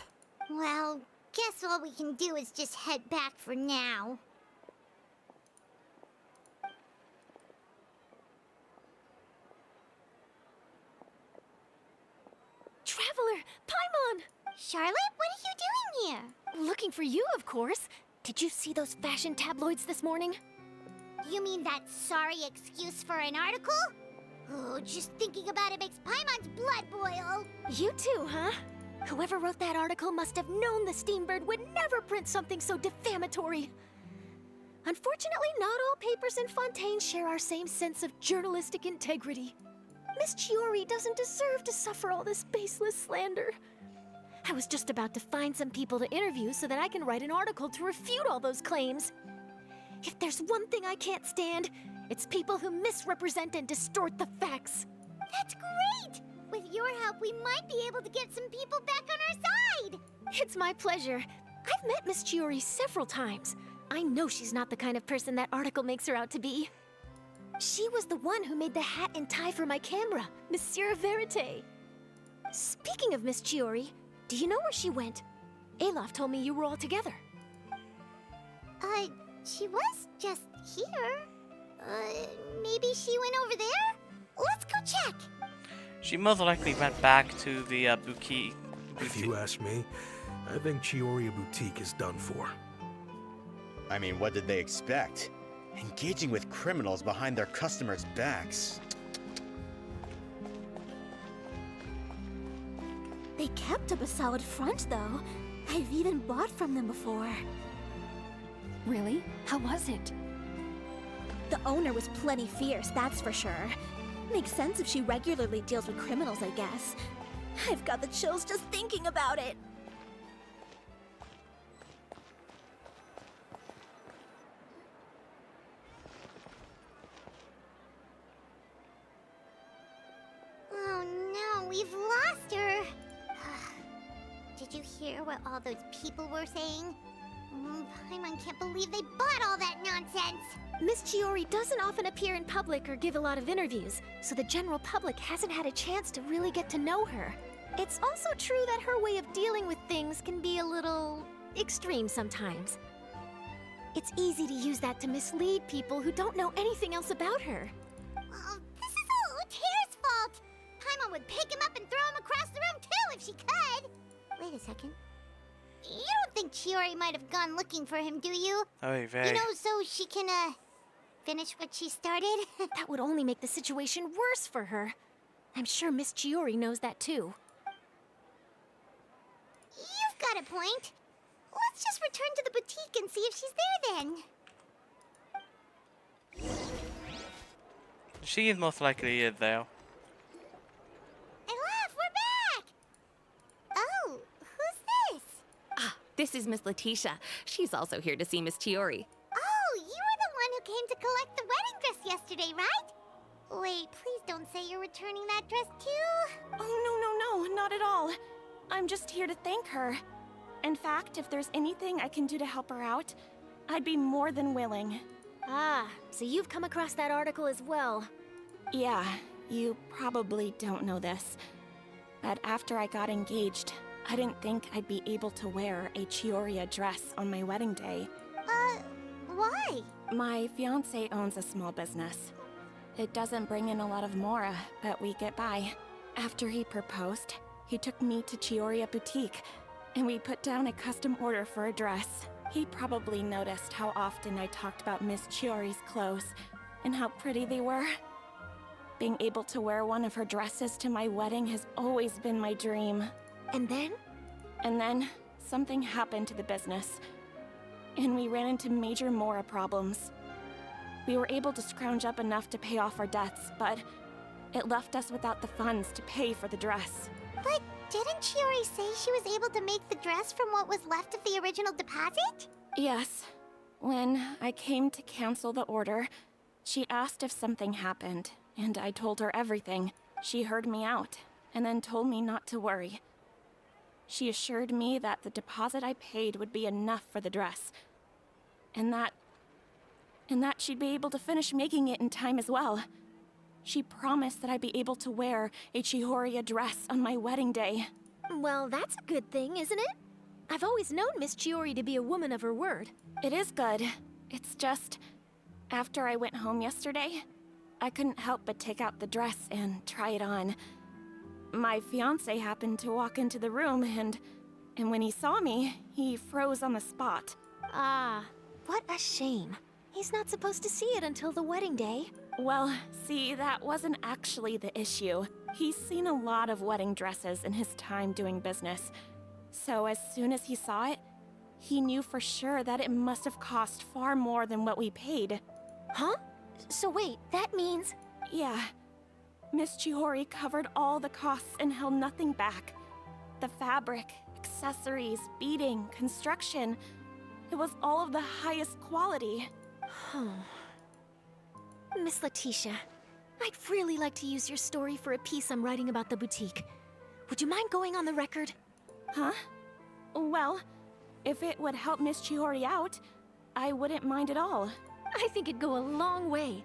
Well, guess all we can do is just head back for now. Traveler, Paimon! Charlotte, what are you doing here? Looking for you, of course. Did you see those fashion tabloids this morning? You mean that sorry excuse for an article? Oh, just thinking about it makes Paimon's blood boil. You too, huh? Whoever wrote that article must have known the Steambird would never print something so defamatory. Unfortunately, not all papers in Fontaine share our same sense of journalistic integrity. Miss Chiori doesn't deserve to suffer all this baseless slander. I was just about to find some people to interview so that I can write an article to refute all those claims. If there's one thing I can't stand, it's people who misrepresent and distort the facts. That's great! With your help, we might be able to get some people back on our side! It's my pleasure. I've met Miss Chiori several times. I know she's not the kind of person that article makes her out to be. She was the one who made the hat and tie for my camera, Monsieur Verite. Speaking of Miss Chiori, do you know where she went? Alof told me you were all together. She was just here. Maybe she went over there? Let's go check! She most likely went back to the boutique. If you ask me, I think Chiori Boutique is done for. I mean, what did they expect? Engaging with criminals behind their customers' backs. They kept up a solid front, though. I've even bought from them before. Really? How was it? The owner was plenty fierce, that's for sure. Makes sense if she regularly deals with criminals, I guess. I've got the chills just thinking about it. Oh no, we've lost her. Did you hear what all those people were saying? Paimon can't believe they bought all that nonsense. Miss Chiori doesn't often appear in public or give a lot of interviews, so the general public hasn't had a chance to really get to know her. It's also true that her way of dealing with things can be a little extreme sometimes. It's easy to use that to mislead people who don't know anything else about her. Oh, this is all Utear's fault. Paimon would pick him up and throw him across the room too if she could. Wait a second. You don't think Chiori might have gone looking for him, do you? Oh, very. You know, so she can, finish what she started? That would only make the situation worse for her. I'm sure Miss Chiori knows that too. You've got a point. Let's just return to the boutique and see if she's there then. She is most likely is there. Elaf, we're back! Oh, who's this? Ah, this is Miss Letitia. She's also here to see Miss Chiori. Oh, you were the one who came to collect the wedding dress yesterday, right? Wait, please don't say you're returning that dress too. Oh, no, not at all. I'm just here to thank her. In fact, if there's anything I can do to help her out, I'd be more than willing. Ah, so you've come across that article as well. Yeah, you probably don't know this, but after I got engaged, I didn't think I'd be able to wear a Chioria dress on my wedding day. Why? My fiancé owns a small business. It doesn't bring in a lot of mora, but we get by. After he proposed, he took me to Chioria Boutique, and we put down a custom order for a dress. He probably noticed how often I talked about Miss Chiori's clothes, and how pretty they were. Being able to wear one of her dresses to my wedding has always been my dream. And then? And then, something happened to the business, and we ran into major mora problems. We were able to scrounge up enough to pay off our debts, but it left us without the funds to pay for the dress. But didn't Chiori say she was able to make the dress from what was left of the original deposit? Yes. When I came to cancel the order, she asked if something happened, and I told her everything. She heard me out, and then told me not to worry. She assured me that the deposit I paid would be enough for the dress, and that she'd be able to finish making it in time as well. She promised that I'd be able to wear a Chihoria dress on my wedding day. Well, that's a good thing, isn't it? I've always known Miss Chiori to be a woman of her word. It is good. It's just, after I went home yesterday, I couldn't help but take out the dress and try it on. My fiancé happened to walk into the room, and when he saw me, he froze on the spot. Ah, what a shame. He's not supposed to see it until the wedding day. Well, see, that wasn't actually the issue. He's seen a lot of wedding dresses in his time doing business. So as soon as he saw it, he knew for sure that it must have cost far more than what we paid. Huh? So wait, that means... Yeah. Miss Chihori covered all the costs and held nothing back. The fabric, accessories, beading, construction. It was all of the highest quality. Miss Letitia, I'd really like to use your story for a piece I'm writing about the boutique. Would you mind going on the record? Huh? Well, if it would help Miss Chihori out, I wouldn't mind at all. I think it'd go a long way.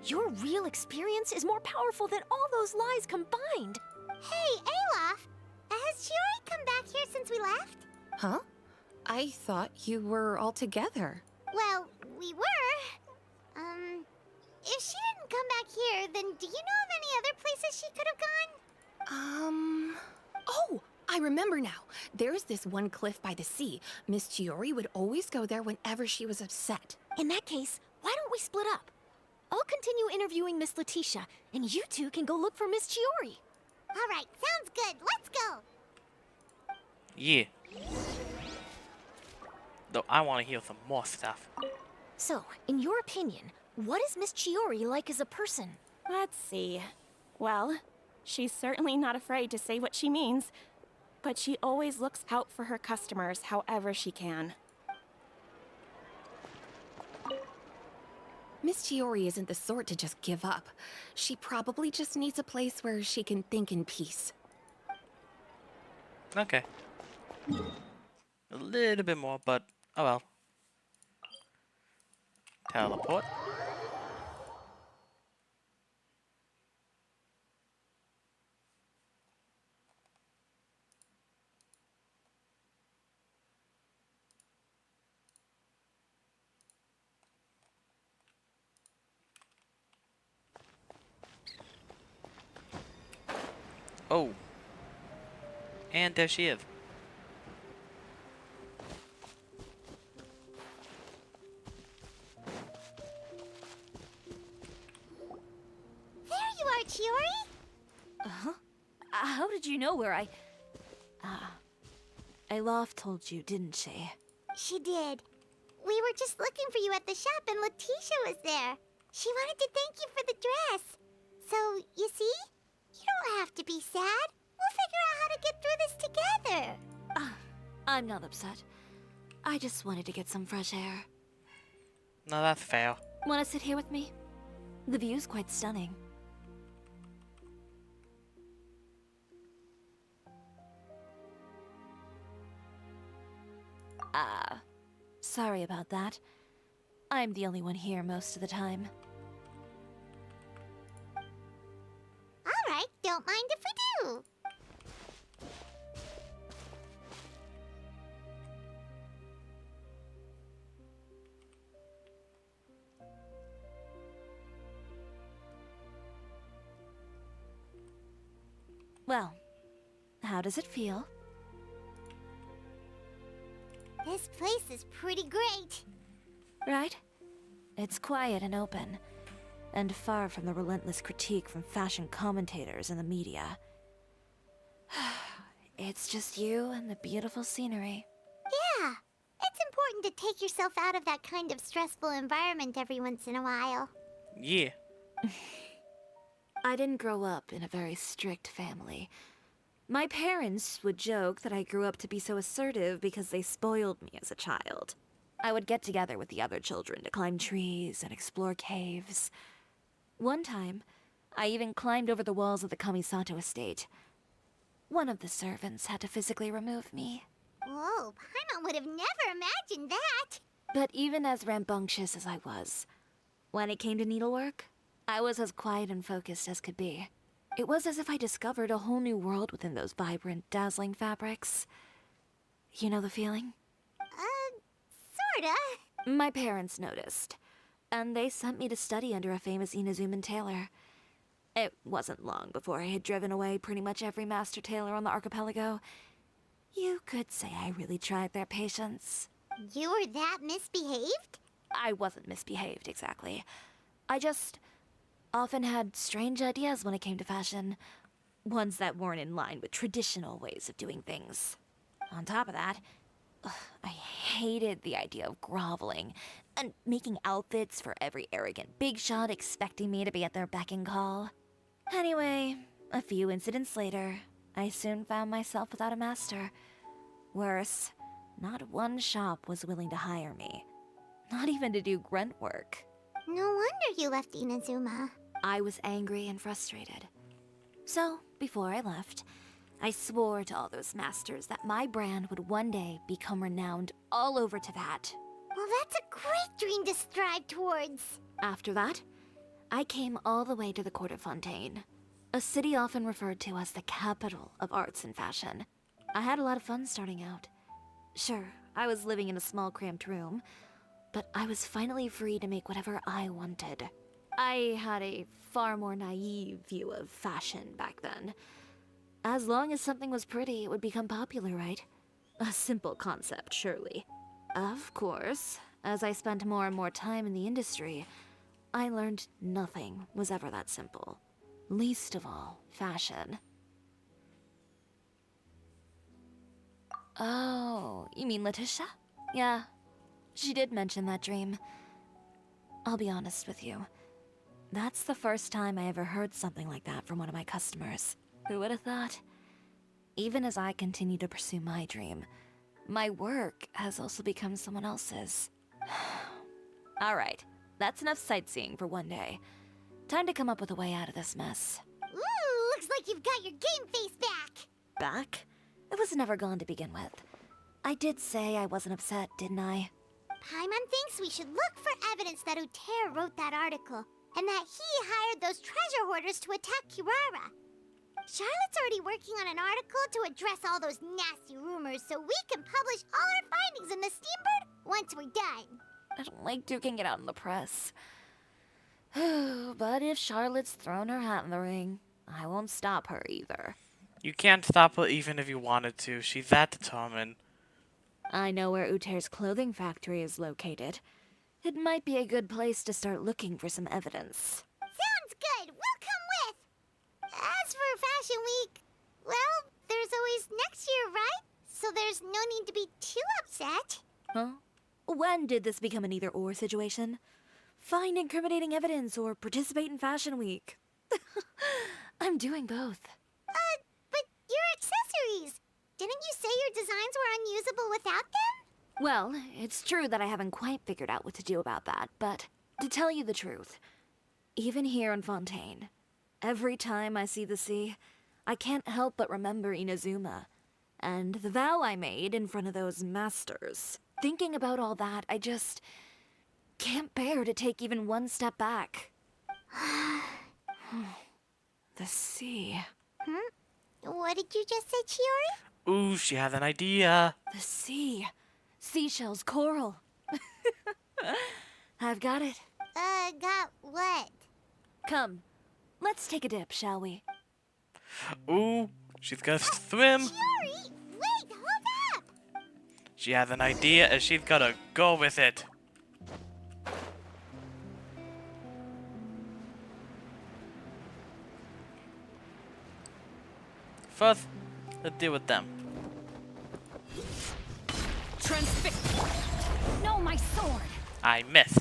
Your real experience is more powerful than all those lies combined. Hey, Olaf! Has Chiori come back here since we left? Huh? I thought you were all together. Well, we were. If she didn't come back here, then do you know of any other places she could have gone? Oh, I remember now. There's this one cliff by the sea. Miss Chiori would always go there whenever she was upset. In that case, why don't we split up? I'll continue interviewing Miss Letitia, and you two can go look for Miss Chiori. All right, sounds good. Let's go. Yeah. Though I want to hear some more stuff. So, in your opinion, what is Miss Chiori like as a person? Let's see. Well, she's certainly not afraid to say what she means, but she always looks out for her customers however she can. Miss Chiori isn't the sort to just give up. She probably just needs a place where she can think in peace. Okay. A little bit more, but oh well. Teleport. Oh. And there she is. There you are, Chiori! Uh-huh. How did you know where I... Aloft told you, didn't she? She did. We were just looking for you at the shop and Letitia was there. She wanted to thank you for the dress. So, you see? You don't have to be sad. We'll figure out how to get through this together. I'm not upset. I just wanted to get some fresh air. No, that's fair. Want to sit here with me? The view's quite stunning. Sorry about that. I'm the only one here most of the time. Alright, don't mind if we do. Well, how does it feel? This place is pretty great. Right? It's quiet and open, and far from the relentless critique from fashion commentators and the media. It's just you and the beautiful scenery. Yeah, it's important to take yourself out of that kind of stressful environment every once in a while. Yeah. I didn't grow up in a very strict family. My parents would joke that I grew up to be so assertive because they spoiled me as a child. I would get together with the other children to climb trees and explore caves. One time, I even climbed over the walls of the Kamisato estate. One of the servants had to physically remove me. Whoa, Paimon would have never imagined that. But even as rambunctious as I was, when it came to needlework, I was as quiet and focused as could be. It was as if I discovered a whole new world within those vibrant, dazzling fabrics. You know the feeling? Sorta. My parents noticed, and they sent me to study under a famous Inazuman tailor. It wasn't long before I had driven away pretty much every master tailor on the archipelago. You could say I really tried their patience. You were that misbehaved? I wasn't misbehaved, exactly. I just often had strange ideas when it came to fashion. Ones that weren't in line with traditional ways of doing things. On top of that, I hated the idea of groveling and making outfits for every arrogant big shot expecting me to be at their beck and call. Anyway, a few incidents later, I soon found myself without a master. Worse, not one shop was willing to hire me. Not even to do grunt work. No wonder you left Inazuma. I was angry and frustrated. So, before I left, I swore to all those masters that my brand would one day become renowned all over Teyvat. Well, that's a great dream to strive towards. After that, I came all the way to the Court of Fontaine, a city often referred to as the capital of arts and fashion. I had a lot of fun starting out. Sure, I was living in a small cramped room, but I was finally free to make whatever I wanted. I had a far more naive view of fashion back then. As long as something was pretty, it would become popular, right? A simple concept, surely. Of course, as I spent more and more time in the industry, I learned nothing was ever that simple. Least of all, fashion. Oh, you mean Letitia? Yeah, she did mention that dream. I'll be honest with you. That's the first time I ever heard something like that from one of my customers. Who would have thought? Even as I continue to pursue my dream, my work has also become someone else's. Alright, that's enough sightseeing for one day. Time to come up with a way out of this mess. Ooh, looks like you've got your game face back. Back? It was never gone to begin with. I did say I wasn't upset, didn't I? Paimon thinks we should look for evidence that Uter wrote that article, and that he hired those treasure hoarders to attack Kirara. Charlotte's already working on an article to address all those nasty rumors so we can publish all our findings in the Steambird once we're done. I don't like duking it out in the press. But if Charlotte's thrown her hat in the ring, I won't stop her either. You can't stop her even if you wanted to. She's that determined. I know where Uter's clothing factory is located. It might be a good place to start looking for some evidence. Sounds good. We'll come with. As for Fashion Week, well, there's always next year, right? So there's no need to be too upset. Huh? When did this become an either-or situation? Find incriminating evidence or participate in Fashion Week. I'm doing both. But your accessories! Didn't you say your designs were unusable without them? Well, it's true that I haven't quite figured out what to do about that, but to tell you the truth, even here in Fontaine, every time I see the sea, I can't help but remember Inazuma, and the vow I made in front of those masters. Thinking about all that, I just can't bear to take even one step back. The sea. What did you just say, Chiori? Ooh, she has an idea. The sea. Seashells, coral. I've got it. Got what? Come, let's take a dip, shall we? Ooh, she's gonna swim. Chiori, wait, hold up! She has an idea and she's gonna go with it. First, let's deal with them. Transfix. No, my sword. I missed.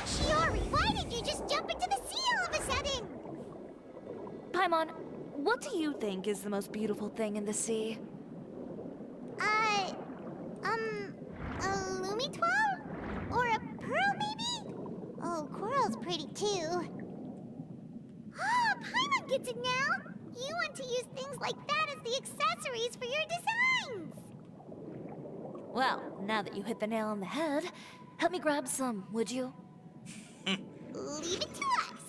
Chiori, why did you just jump into the sea all of a sudden? Paimon, what do you think is the most beautiful thing in the sea? A Lumitoile? Or a pearl, maybe? Oh, coral's pretty too. Oh, Paimon gets it now! You want to use things like that as the accessories for your designs! Well, now that you hit the nail on the head, help me grab some, would you? Leave it to us!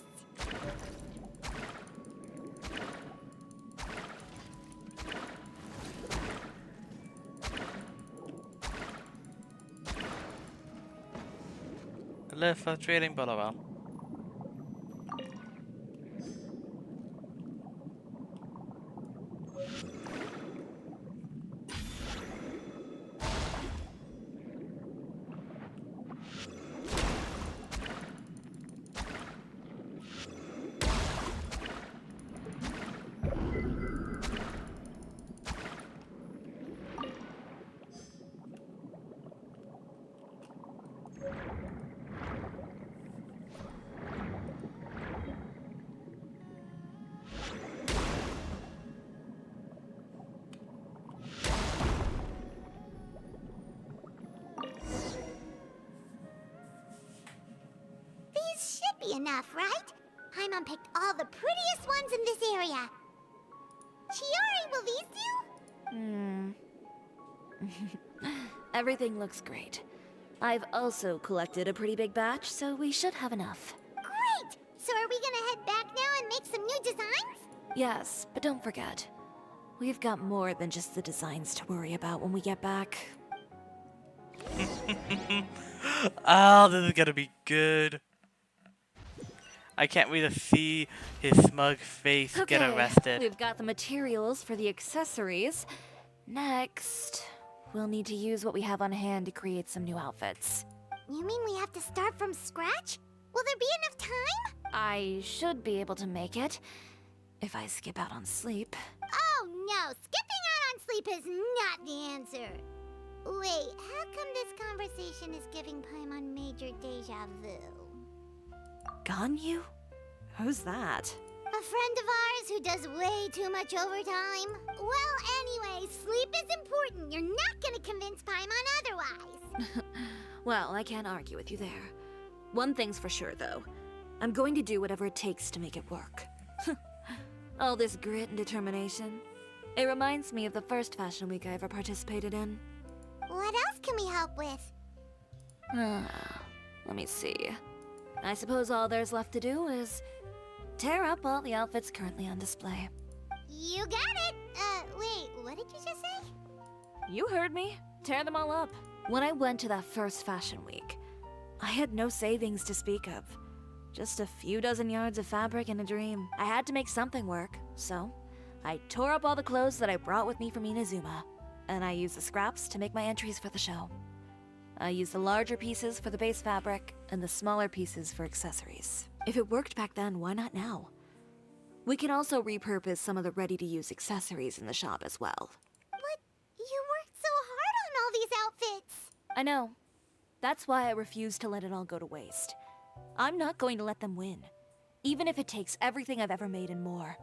A little frustrating, but oh well. These should be enough, right? Paimon picked all the prettiest ones in this area. Chiori, will these do? Everything looks great. I've also collected a pretty big batch, so we should have enough. Great! So are we gonna head back now and make some new designs? Yes, but don't forget, we've got more than just the designs to worry about when we get back. Oh, this is gonna be good. I can't wait to see his smug face get arrested. We've got the materials for the accessories. Next, we'll need to use what we have on hand to create some new outfits. You mean we have to start from scratch? Will there be enough time? I should be able to make it if I skip out on sleep. Oh no, skipping out on sleep is not the answer. Wait, how come this conversation is giving Paimon major deja vu? Ganyu? Who's that? A friend of ours who does way too much overtime? Well, anyway, sleep is important. You're not gonna convince Paimon otherwise. Well, I can't argue with you there. One thing's for sure, though. I'm going to do whatever it takes to make it work. All this grit and determination. It reminds me of the first fashion week I ever participated in. What else can we help with? Let me see. I suppose all there's left to do is tear up all the outfits currently on display. You got it! Wait, what did you just say? You heard me. Tear them all up. When I went to that first fashion week, I had no savings to speak of. Just a few dozen yards of fabric and a dream. I had to make something work, so I tore up all the clothes that I brought with me from Inazuma, and I used the scraps to make my entries for the show. I used the larger pieces for the base fabric and the smaller pieces for accessories. If it worked back then, why not now? We can also repurpose some of the ready-to-use accessories in the shop as well. But you worked so hard on all these outfits! I know. That's why I refuse to let it all go to waste. I'm not going to let them win, even if it takes everything I've ever made and more.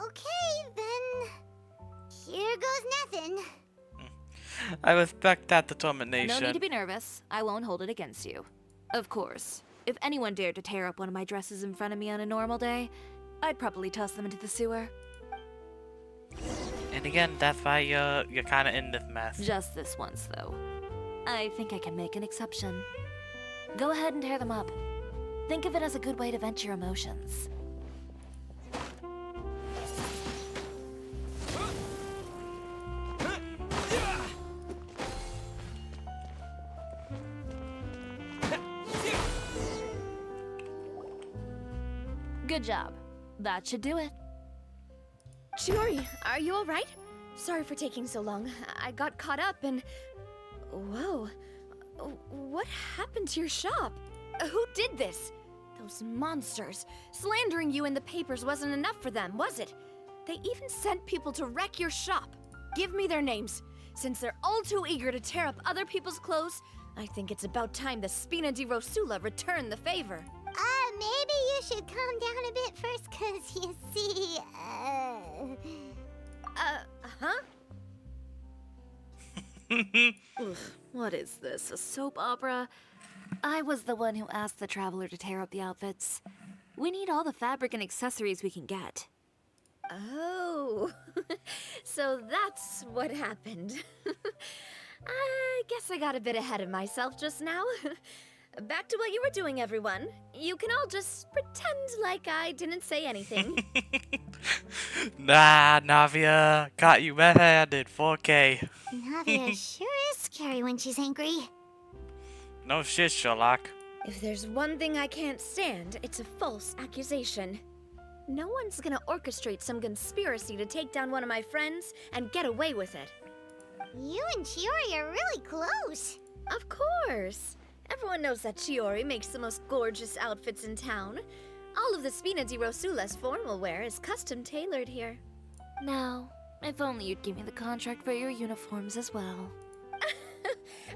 Okay, then... Here goes nothing. I respect that No determination. need to be nervous. I won't hold it against you. Of course, if anyone dared to tear up one of my dresses in front of me on a normal day, I'd probably toss them into the sewer. And again, that's why you're kind of in this mess. Just this once, though. I think I can make an exception. Go ahead and tear them up. Think of it as a good way to vent your emotions. Good job. That should do it. Chiori, are you alright? Sorry for taking so long. I got caught up and... Whoa. What happened to your shop? Who did this? Those monsters. Slandering you in the papers wasn't enough for them, was it? They even sent people to wreck your shop. Give me their names. Since they're all too eager to tear up other people's clothes, I think it's about time the Spina di Rosula return the favor. Maybe you should calm down a bit first, cause you see, huh? Oof, what is this, a soap opera? I was the one who asked the traveler to tear up the outfits. We need all the fabric and accessories we can get. Oh, so that's what happened. I guess I got a bit ahead of myself just now. Back to what you were doing, everyone. You can all just pretend like I didn't say anything. Nah, Navia, caught you red-handed, 4K. Navia sure is scary when she's angry. No shit, Sherlock. If there's one thing I can't stand, it's a false accusation. No one's gonna orchestrate some conspiracy to take down one of my friends and get away with it. You and Chiori are really close. Of course. Everyone knows that Chiori makes the most gorgeous outfits in town. All of the Spina di Rosula's formal wear is custom tailored here. Now, if only you'd give me the contract for your uniforms as well.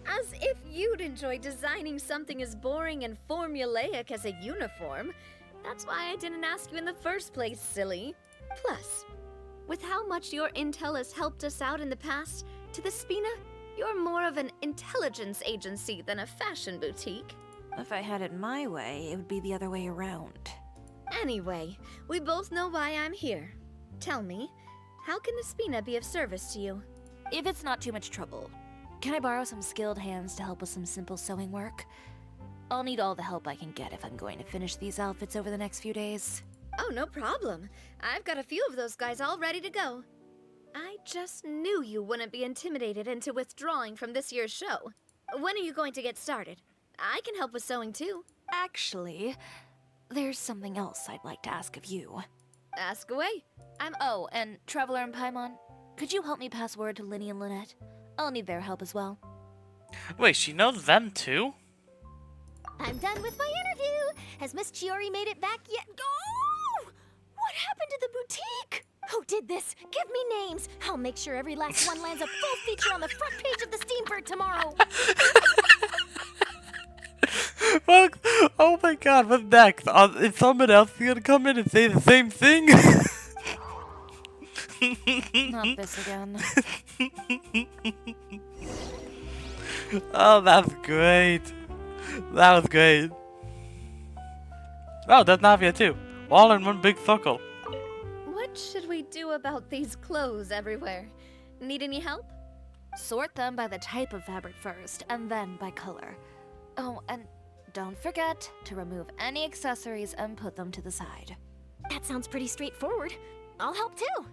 As if you'd enjoy designing something as boring and formulaic as a uniform. That's why I didn't ask you in the first place, silly. Plus, with how much your intel has helped us out in the past, to the Spina, you're more of an intelligence agency than a fashion boutique. If I had it my way, it would be the other way around. Anyway, we both know why I'm here. Tell me, how can the Spina be of service to you? If it's not too much trouble, can I borrow some skilled hands to help with some simple sewing work? I'll need all the help I can get if I'm going to finish these outfits over the next few days. Oh, no problem. I've got a few of those guys all ready to go. I just knew you wouldn't be intimidated into withdrawing from this year's show. When are you going to get started? I can help with sewing too. Actually, there's something else I'd like to ask of you. Ask away. Oh, and Traveler and Paimon, could you help me pass word to Linny and Lynette? I'll need their help as well. Wait, she knows them too? I'm done with my interview. Has Miss Chiori made it back yet? Oh! What happened to the boutique? Who did this? Give me names. I'll make sure every last one lands a full feature on the front page of the Steambird tomorrow. Fuck. Oh my god, what's next? Is someone else gonna come in and say the same thing? Not this again. Oh, that's great. That was great. Oh, that's Navia too. All in one big circle. What should we do about these clothes everywhere? Need any help? Sort them by the type of fabric first, and then by color. Oh, and don't forget to remove any accessories and put them to the side. That sounds pretty straightforward. I'll help too.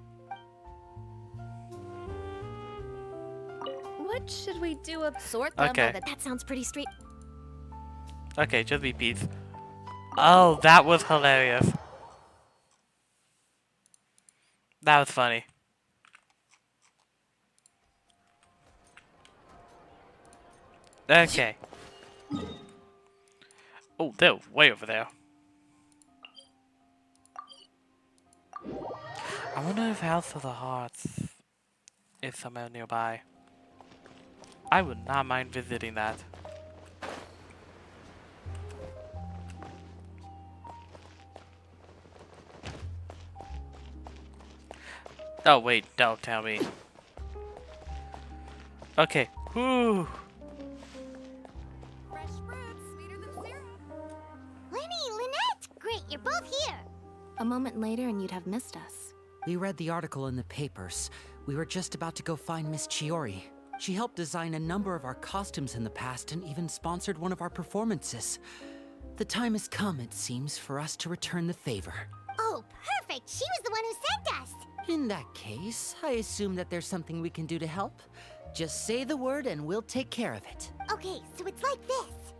What should we do about sort them Okay. by the... That sounds pretty straight. Okay, just be peace. Oh, that was hilarious. That was funny. Okay. Oh, they're way over there. I wonder if House of the Hearts is somewhere nearby. I would not mind visiting that. Oh wait, don't tell me. Okay. Whew. Fresh fruit, sweeter than syrup. Lenny, Lynette! Great, you're both here. a moment later and you'd have missed us? We read the article in the papers. We were just about to go find Miss Chiori. She helped design a number of our costumes in the past and even sponsored one of our performances. The time has come, it seems, for us to return the favor. Oh, perfect! She was the one who sent us! In that case, I assume that there's something we can do to help. Just say the word and we'll take care of it. Okay, so it's like this.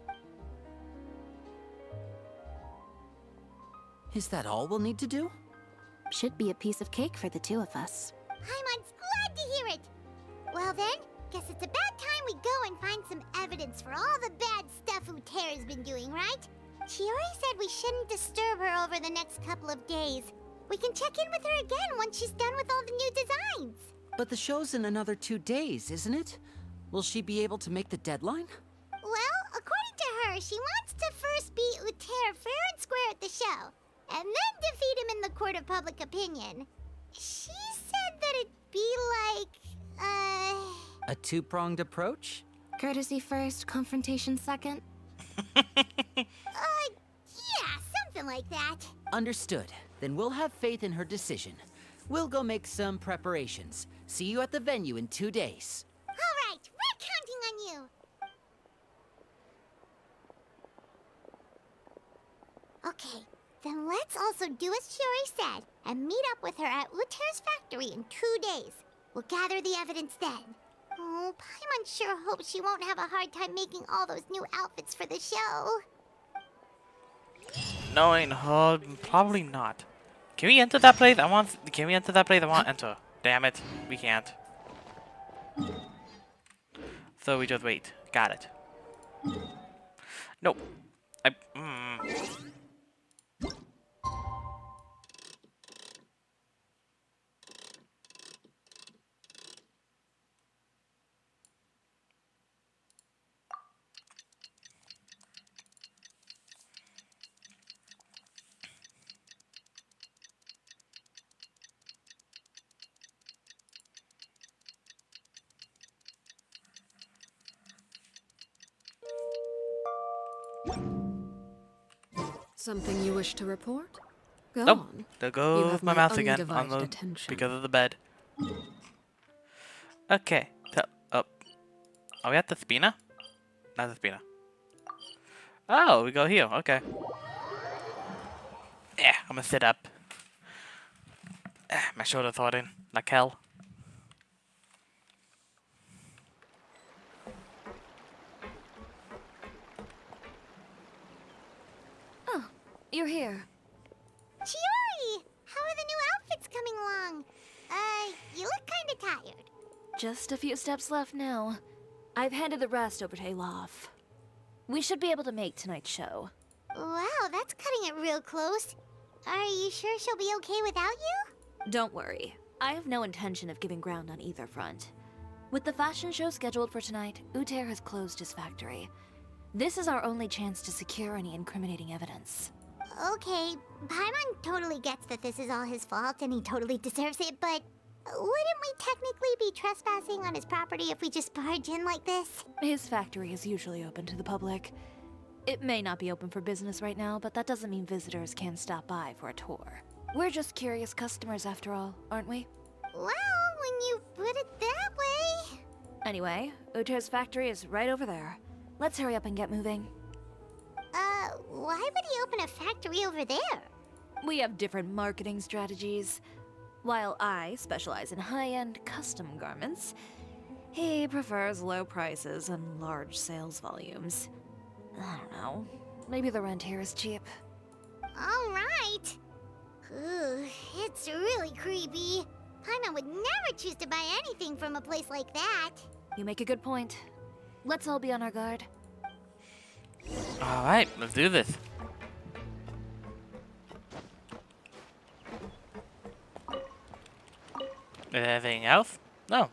Is that all we'll need to do? Should be a piece of cake for the two of us. Paimon's glad to hear it! Well then, guess it's about time we go and find some evidence for all the bad stuff Utera's been doing, right? Chiori said we shouldn't disturb her over the next couple of days. We can check in with her again once she's done with all the new designs. But the show's in another 2 days, isn't it? Will she be able to make the deadline? Well, according to her, she wants to first beat Utera fair and square at the show, and then defeat him in the court of public opinion. She said that it'd be like, A two-pronged approach? Courtesy first, confrontation second? yeah, something like that. Understood. Then we'll have faith in her decision. We'll go make some preparations. See you at the venue in 2 days. All right, we're counting on you. Okay, then let's also do as Chiori said and meet up with her at Utera's factory in 2 days. We'll gather the evidence then. Oh, Paimon sure hopes she won't have a hard time making all those new outfits for the show. Knowing her, probably not. Can we enter that place? Can we enter that place? I want to enter. Damn it, we can't. So we just wait. Got it. Nope. Something you wish to report? Go Nope. on. There You goes have my my mouse again on undivided the attention. because of the bed. Okay. So are we at the Spina? Not the Spina. Oh, we go here. Okay. Yeah, I'm gonna sit up. My shoulder's hurting like hell. Oh, you're here. Chiori! How are the new outfits coming along? You look kinda tired. Just a few steps left now. I've handed the rest over to Olaf. We should be able to make tonight's show. Wow, that's cutting it real close. Are you sure she'll be okay without you? Don't worry. I have no intention of giving ground on either front. With the fashion show scheduled for tonight, Uther has closed his factory. This is our only chance to secure any incriminating evidence. Okay, Paimon totally gets that this is all his fault and he totally deserves it, but wouldn't we technically be trespassing on his property if we just barge in like this? His factory is usually open to the public. It may not be open for business right now, but that doesn't mean visitors can't stop by for a tour. We're just curious customers after all, aren't we? Well, when you put it that way... Anyway, Uther's factory is right over there. Let's hurry up and get moving. Why would he open a factory over there? We have different marketing strategies. While I specialize in high-end custom garments, he prefers low prices and large sales volumes. I don't know. Maybe the rent here is cheap. Alright. It's really creepy. Paimon would never choose to buy anything from a place like that. You make a good point. Let's all be on our guard. Alright, let's do this. Anything else? No.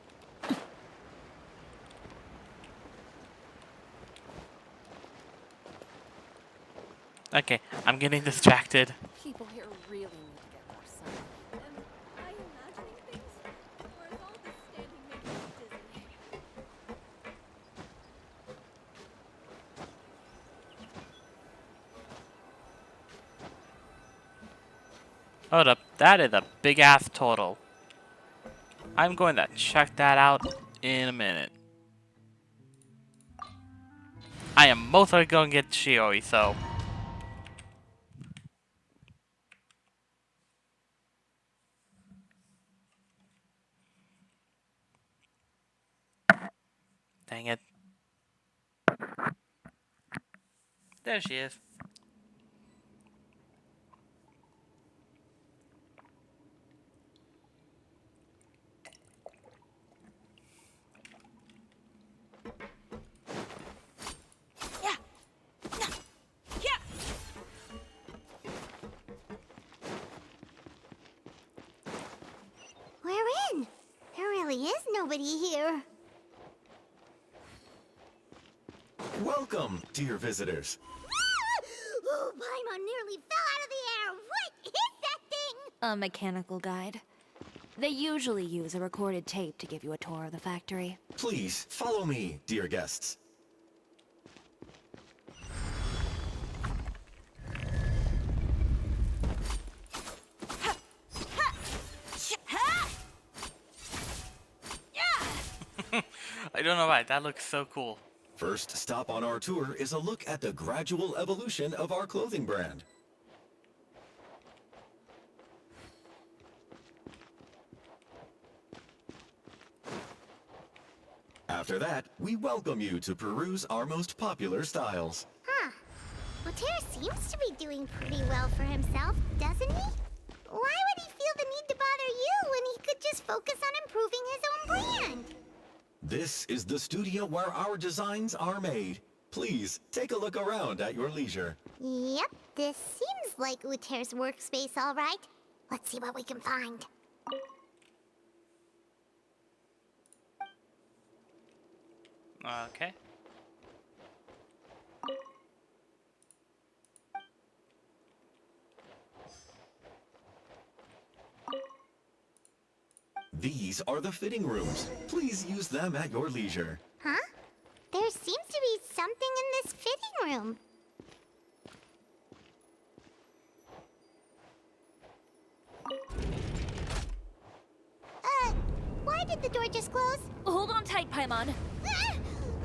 Okay, I'm getting distracted. People here really need to get more sun. Am I imagining things? Or is all this standing making me dizzy? Hold up, that is a big ass turtle. I'm going to check that out in a minute. I am mostly going to get Shiori, so... Dang it. There she is. We're in. There really is nobody here. Welcome, dear visitors. Oh, Paimon nearly fell out of the air. What is that thing? A mechanical guide. They usually use a recorded tape to give you a tour of the factory. Please, follow me, dear guests. I don't know why, that looks so cool. First stop on our tour is a look at the gradual evolution of our clothing brand. After that, we welcome you to peruse our most popular styles. Huh. Uther seems to be doing pretty well for himself, doesn't he? Why would he feel the need to bother you when he could just focus on improving his own brand? This is the studio where our designs are made. Please, take a look around at your leisure. Yep, this seems like Uther's workspace, all right. Let's see what we can find. Okay. These are the fitting rooms. Please use them at your leisure. Huh? There seems to be something in this fitting room. Why did the door just close? Hold on tight, Paimon.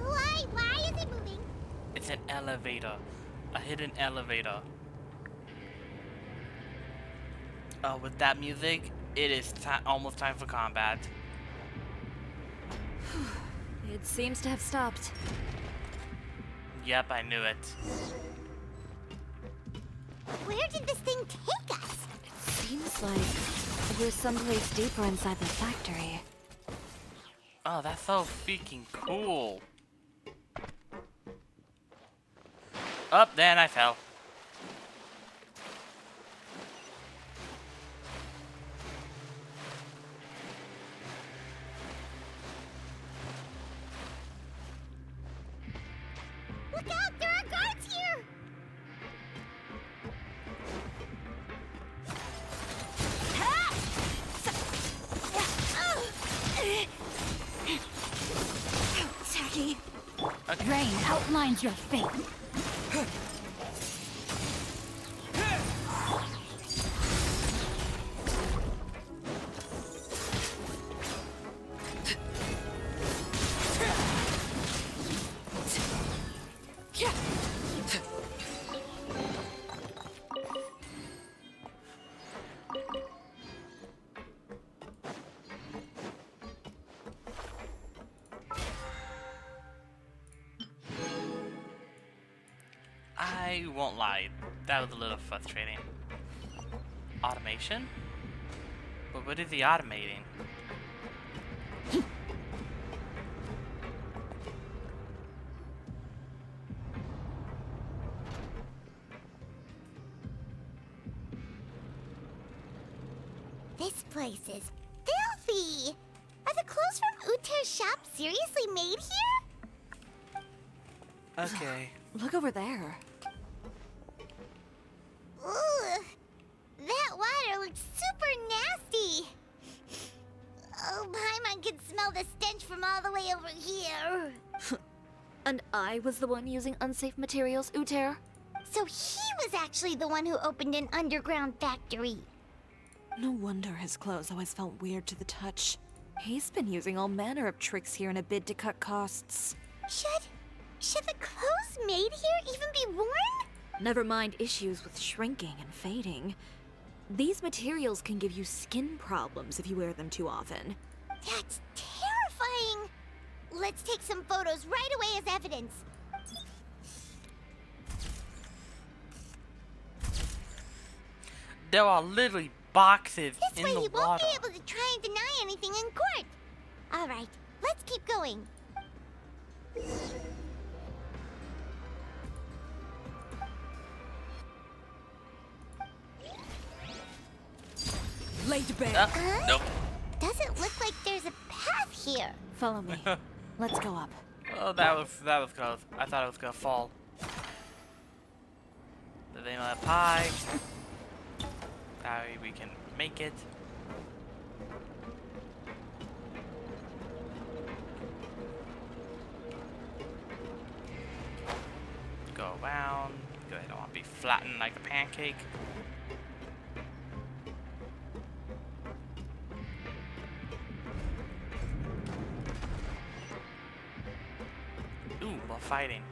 Why is it moving? It's an elevator. A hidden elevator. With that music, it is almost time for combat. It seems to have stopped. Yep, I knew it. Where did this thing take us? It seems like we're someplace deeper inside the factory. Oh, that's so freaking cool. Up, then I fell. Look out! There are guards here! Tacky. Okay. Rain outlines your fate. I won't lie, that was a little frustrating. Automation? But what is he automating? This place is filthy! Are the clothes from Uter's shop seriously made here? Okay. Look over there. Ugh! That water looks super nasty! Oh, Paimon can smell the stench from all the way over here. And I was the one using unsafe materials, Uter? So he was actually the one who opened an underground factory. No wonder his clothes always felt weird to the touch. He's been using all manner of tricks here in a bid to cut costs. Should the clothes made here even be worn? Never mind issues with shrinking and fading. These materials can give you skin problems if you wear them too often. That's terrifying! Let's take some photos right away as evidence. There are literally boxes This in way the he won't water. be able to try and deny anything in court. Alright, let's keep going. Laid bare. Nope. Doesn't look like there's a path here. Follow me. Let's go up. Oh, that was close. I thought it was gonna fall. The name of the pie. That way we can make it. Go around. Because I don't want to be flattened like a pancake. Ooh, more fighting.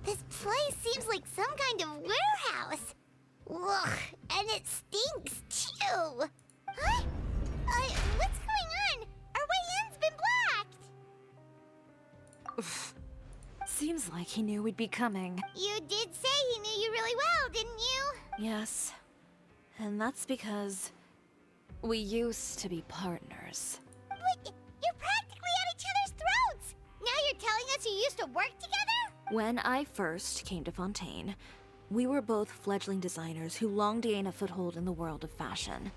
This place seems like some kind of warehouse. Ugh, and it stinks too. Huh? What's going on? Our way in's been blocked. Seems like he knew we'd be coming. You did say he knew you really well, didn't you? Yes. And that's because we used to be partners. But you're practically at each other's throats. Now you're telling us you used to work together? When I first came to Fontaine, we were both fledgling designers who longed to gain a foothold in the world of fashion.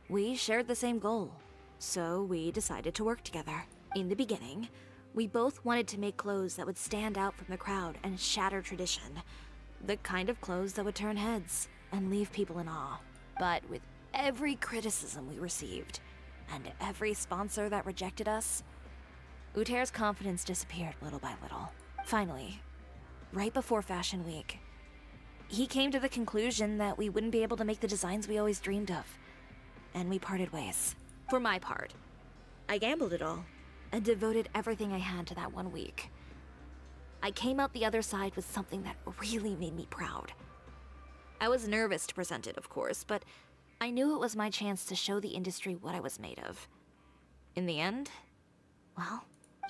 We shared the same goal, so we decided to work together. In the beginning, we both wanted to make clothes that would stand out from the crowd and shatter tradition. The kind of clothes that would turn heads and leave people in awe. But with every criticism we received, and every sponsor that rejected us, Uter's confidence disappeared little by little. Finally, right before Fashion Week, he came to the conclusion that we wouldn't be able to make the designs we always dreamed of, and we parted ways. For my part, I gambled it all and devoted everything I had to that 1 week. I came out the other side with something that really made me proud. I was nervous to present it, of course, but I knew it was my chance to show the industry what I was made of. In the end, well,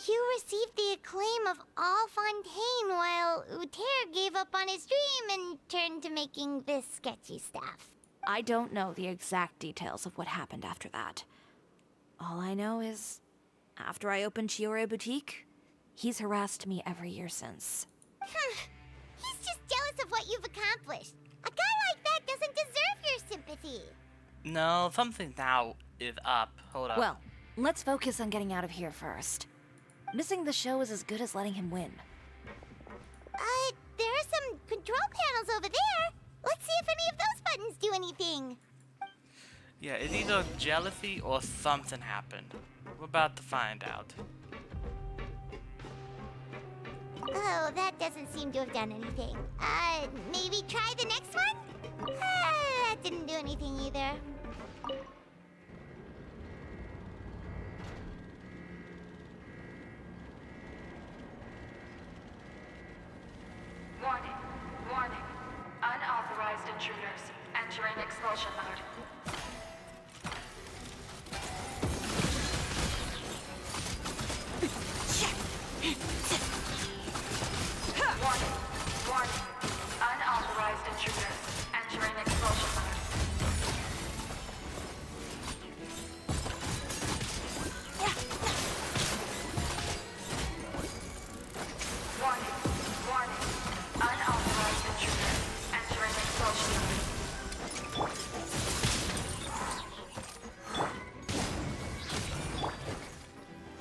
You received the acclaim of all Fontaine while Uter gave up on his dream and turned to making this sketchy stuff. I don't know the exact details of what happened after that. All I know is, after I opened Chiore Boutique, he's harassed me every year since. He's just jealous of what you've accomplished. A guy like that doesn't deserve your sympathy. No, something now is up. Hold up. Well, let's focus on getting out of here first. Missing the show is as good as letting him win. There are some control panels over there. Let's see if any of those buttons do anything. Yeah, it's either jealousy or something happened. We're about to find out. Oh, that doesn't seem to have done anything. Maybe try the next one? That didn't do anything either. Warning, warning. Unauthorized intruders entering expulsion mode. Warning, warning. Unauthorized intruders entering expulsion mode. Warning, warning. Unauthorized intruders entering expulsion mode.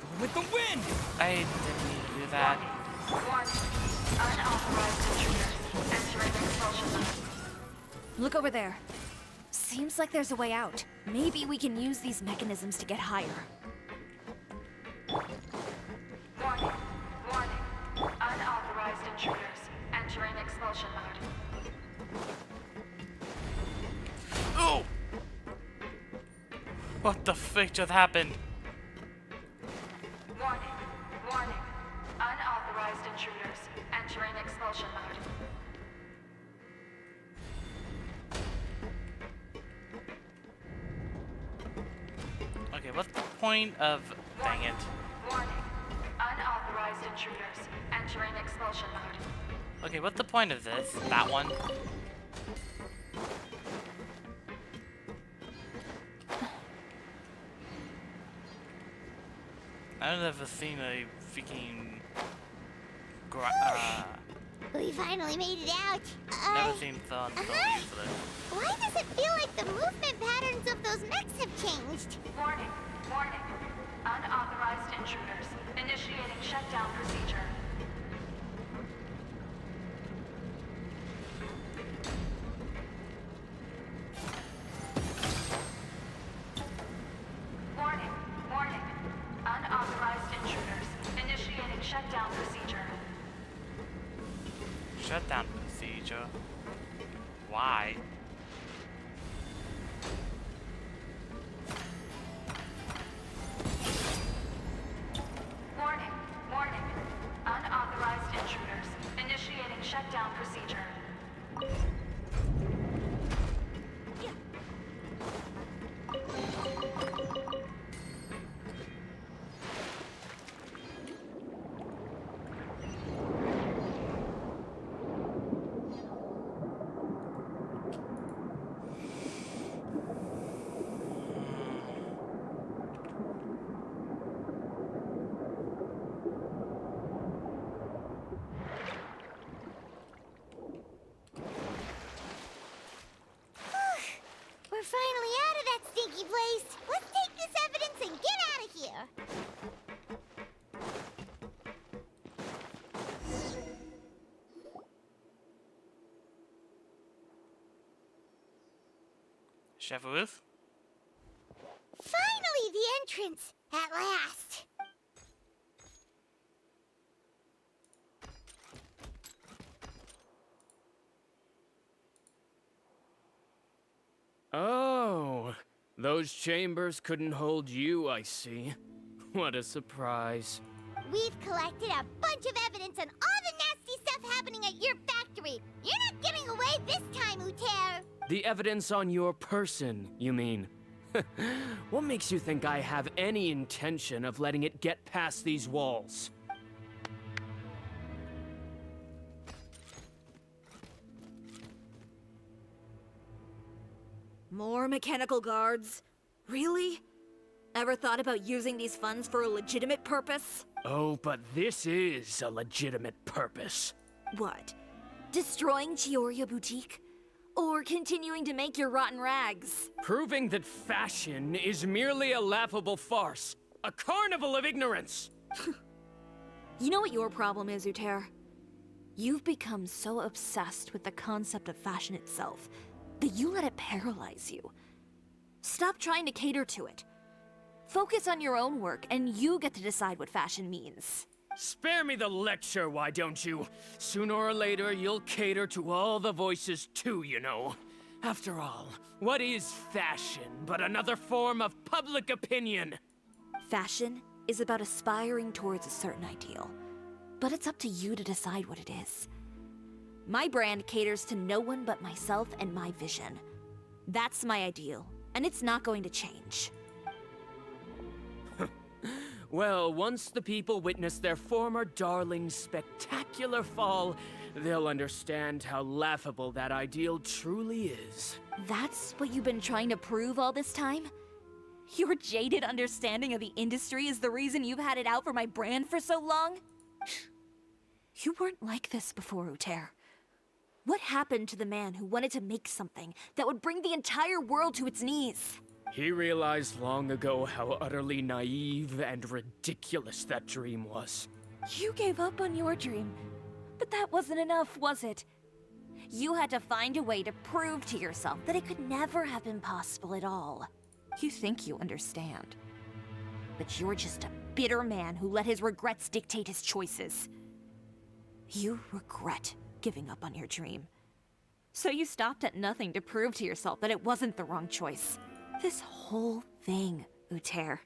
Go with the wind! I didn't need to do that. Warning. Unauthorized intruders entering expulsion mode. Look over there. Seems like there's a way out. Maybe we can use these mechanisms to get higher. Warning, warning. Unauthorized intruders entering expulsion mode. Oh! What the frick just happened? Warning, warning. Unauthorized intruders entering expulsion mode. Okay, what's the point of... Dang it. Warning. Unauthorized intruders entering expulsion mode. Okay, what's the point of this? That one? I've never seen a freaking... We finally made it out. never seen someone so useless. Why does it feel like the movement patterns of those mechs have changed? Warning, warning. Unauthorized intruders initiating shutdown procedure. Warning, warning. Unauthorized intruders initiating shutdown procedure. Shutdown procedure? Why? Warning, warning. Unauthorized intruders initiating shutdown procedure. We're finally out of that stinky place. Let's take this evidence and get out of here. Chef Ruth? Finally, the entrance! At last! Oh, those chambers couldn't hold you, I see. What a surprise. We've collected a bunch of evidence on all the nasty stuff happening at your factory. You're not getting away this time, Uter. The evidence on your person, you mean? What makes you think I have any intention of letting it get past these walls? More mechanical guards? Really? Ever thought about using these funds for a legitimate purpose? Oh, but this is a legitimate purpose. What? Destroying Chioria Boutique? Or continuing to make your rotten rags? Proving that fashion is merely a laughable farce. A carnival of ignorance! You know what your problem is, Uter? You've become so obsessed with the concept of fashion itself that you let it paralyze you. Stop trying to cater to it. Focus on your own work, and you get to decide what fashion means. Spare me the lecture, why don't you? Sooner or later, you'll cater to all the voices too, you know. After all, what is fashion but another form of public opinion? Fashion is about aspiring towards a certain ideal, but it's up to you to decide what it is. My brand caters to no one but myself and my vision. That's my ideal, and it's not going to change. Well, once the people witness their former darling's spectacular fall, they'll understand how laughable that ideal truly is. That's what you've been trying to prove all this time? Your jaded understanding of the industry is the reason you've had it out for my brand for so long? You weren't like this before, Uter. What happened to the man who wanted to make something that would bring the entire world to its knees? He realized long ago how utterly naive and ridiculous that dream was. You gave up on your dream, but that wasn't enough, was it? You had to find a way to prove to yourself that it could never have been possible at all. You think you understand, but you're just a bitter man who let his regrets dictate his choices. You regret giving up on your dream. So you stopped at nothing to prove to yourself that it wasn't the wrong choice. This whole thing, Uter.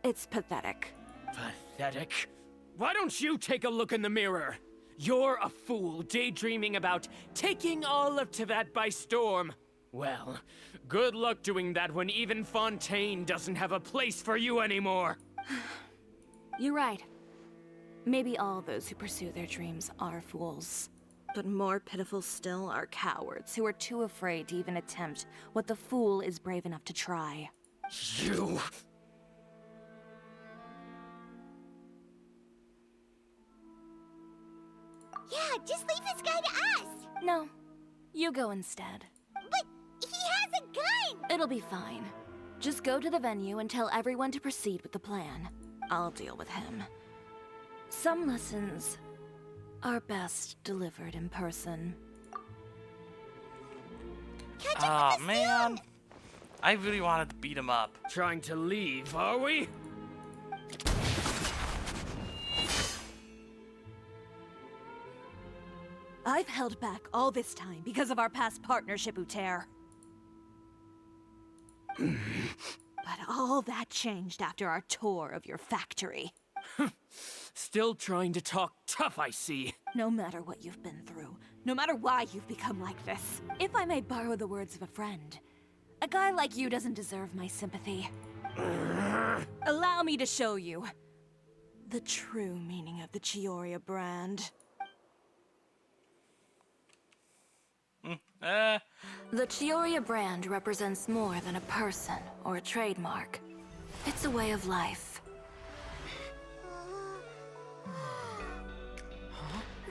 It's pathetic. Pathetic? Why don't you take a look in the mirror? You're a fool daydreaming about taking all of Tibet by storm. Well, good luck doing that when even Fontaine doesn't have a place for you anymore. You're right. Maybe all those who pursue their dreams are fools. But more pitiful still are cowards who are too afraid to even attempt what the fool is brave enough to try. You... Yeah, just leave this guy to us! No, you go instead. But he has a gun! It'll be fine. Just go to the venue and tell everyone to proceed with the plan. I'll deal with him. Some lessons are best delivered in person. Aw, man. I really wanted to beat him up. Trying to leave, are we? I've held back all this time because of our past partnership, Uter. But all that changed after our tour of your factory. Still trying to talk tough, I see. No matter what you've been through, no matter why you've become like this, if I may borrow the words of a friend, a guy like you doesn't deserve my sympathy. Allow me to show you the true meaning of the Chioria brand. The Chioria brand represents more than a person or a trademark. It's a way of life.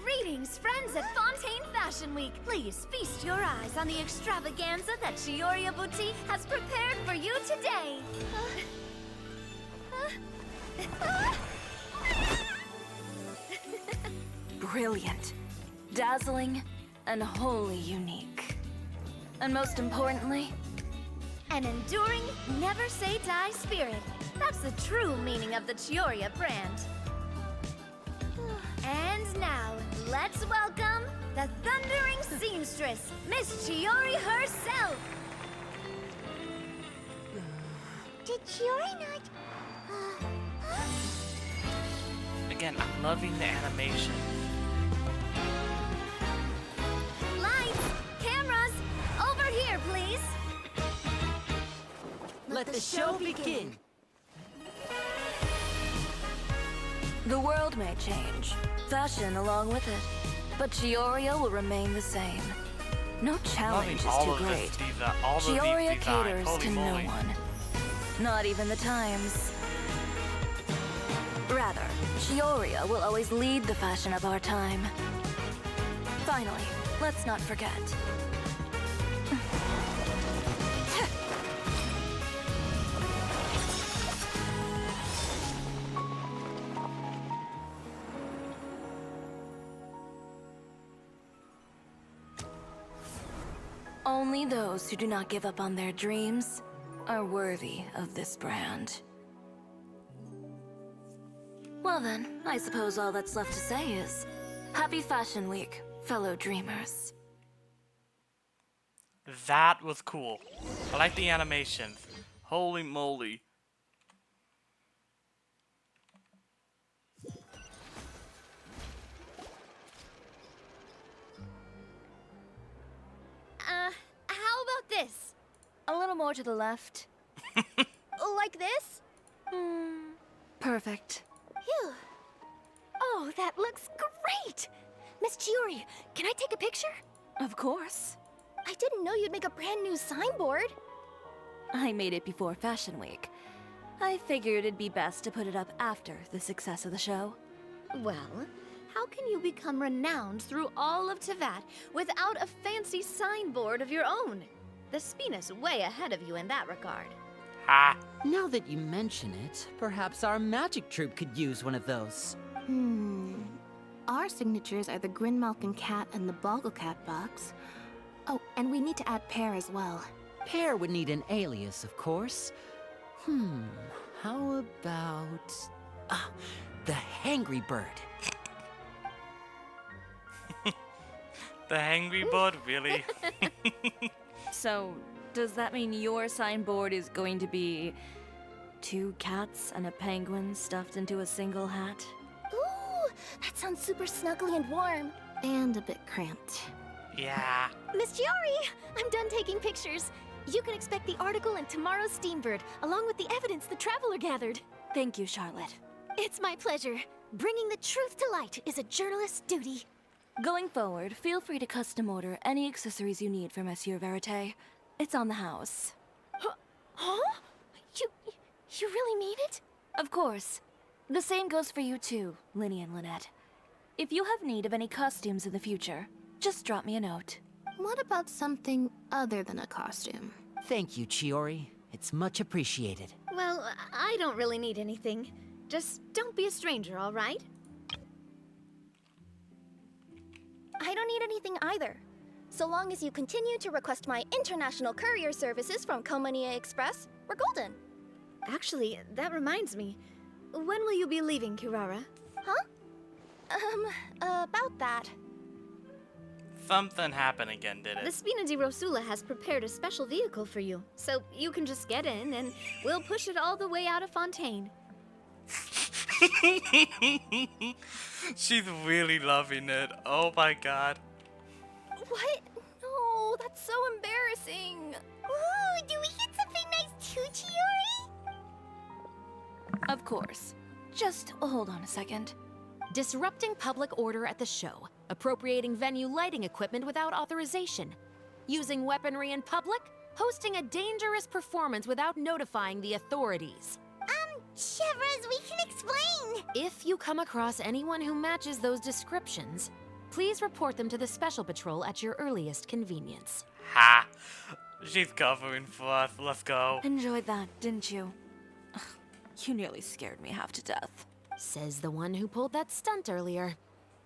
Greetings, friends at Fontaine Fashion Week. Please feast your eyes on the extravaganza that Chioria Boutique has prepared for you today. Brilliant, dazzling, and wholly unique. And most importantly, an enduring, never-say-die spirit. That's the true meaning of the Chioria brand. And now, let's welcome the thundering seamstress, Miss Chiori herself! Did Chiori not... Again, I'm loving the animation. Lights! Cameras! Over here, please! Let the show begin! the world may change, fashion along with it, but Chioria will remain the same. No challenge is too great. Chioria caters to no one. Not even the times. Rather, Chioria will always lead the fashion of our time. Finally, let's not forget. Only those who do not give up on their dreams are worthy of this brand. Well then, I suppose all that's left to say is, Happy Fashion Week, fellow dreamers. That was cool. I like the animations. Holy moly. How about this? A little more to the left. Like this? Perfect. Phew. Oh, that looks great! Miss Chiori, can I take a picture? Of course. I didn't know you'd make a brand new signboard. I made it before Fashion Week. I figured it'd be best to put it up after the success of the show. Well, how can you become renowned through all of Tevat without a fancy signboard of your own? The Spina's way ahead of you in that regard. Ha! Now that you mention it, perhaps our magic troupe could use one of those. Our signatures are the Grinmalkin cat and the Bogglecat box. Oh, and we need to add Pear as well. Pear would need an alias, of course. How about... the Hangry Bird. The Hangry Bird, really? So, does that mean your signboard is going to be 2 cats and a penguin stuffed into a single hat? Ooh, that sounds super snuggly and warm. And a bit cramped. Yeah. Miss Chiori, I'm done taking pictures. You can expect the article in tomorrow's Steambird, along with the evidence the Traveler gathered. Thank you, Charlotte. It's my pleasure. Bringing the truth to light is a journalist's duty. Going forward, feel free to custom order any accessories you need for Monsieur Verite. It's on the house. Huh? You really mean it? Of course. The same goes for you too, Linny and Lynette. If you have need of any costumes in the future, just drop me a note. What about something other than a costume? Thank you, Chiori. It's much appreciated. Well, I don't really need anything. Just don't be a stranger, all right? I don't need anything either. So long as you continue to request my international courier services from Komania Express, we're golden. Actually, that reminds me. When will you be leaving, Kirara? Huh? About that. Something happened again, did The it? Spina di Rosula has prepared a special vehicle for you, so you can just get in and we'll push it all the way out of Fontaine. She's really loving it. Oh my god. What? No, that's so embarrassing. Ooh, do we get something nice too, Chiori? Of course. Just hold on a second. Disrupting public order at the show. Appropriating venue lighting equipment without authorization. Using weaponry in public. Hosting a dangerous performance without notifying the authorities. Chevras, we can explain. If you come across anyone who matches those descriptions, please report them to the Special Patrol at your earliest convenience. Ha! She's covering for us. Let's go. Enjoyed that, didn't you? Ugh, you nearly scared me half to death. Says the one who pulled that stunt earlier.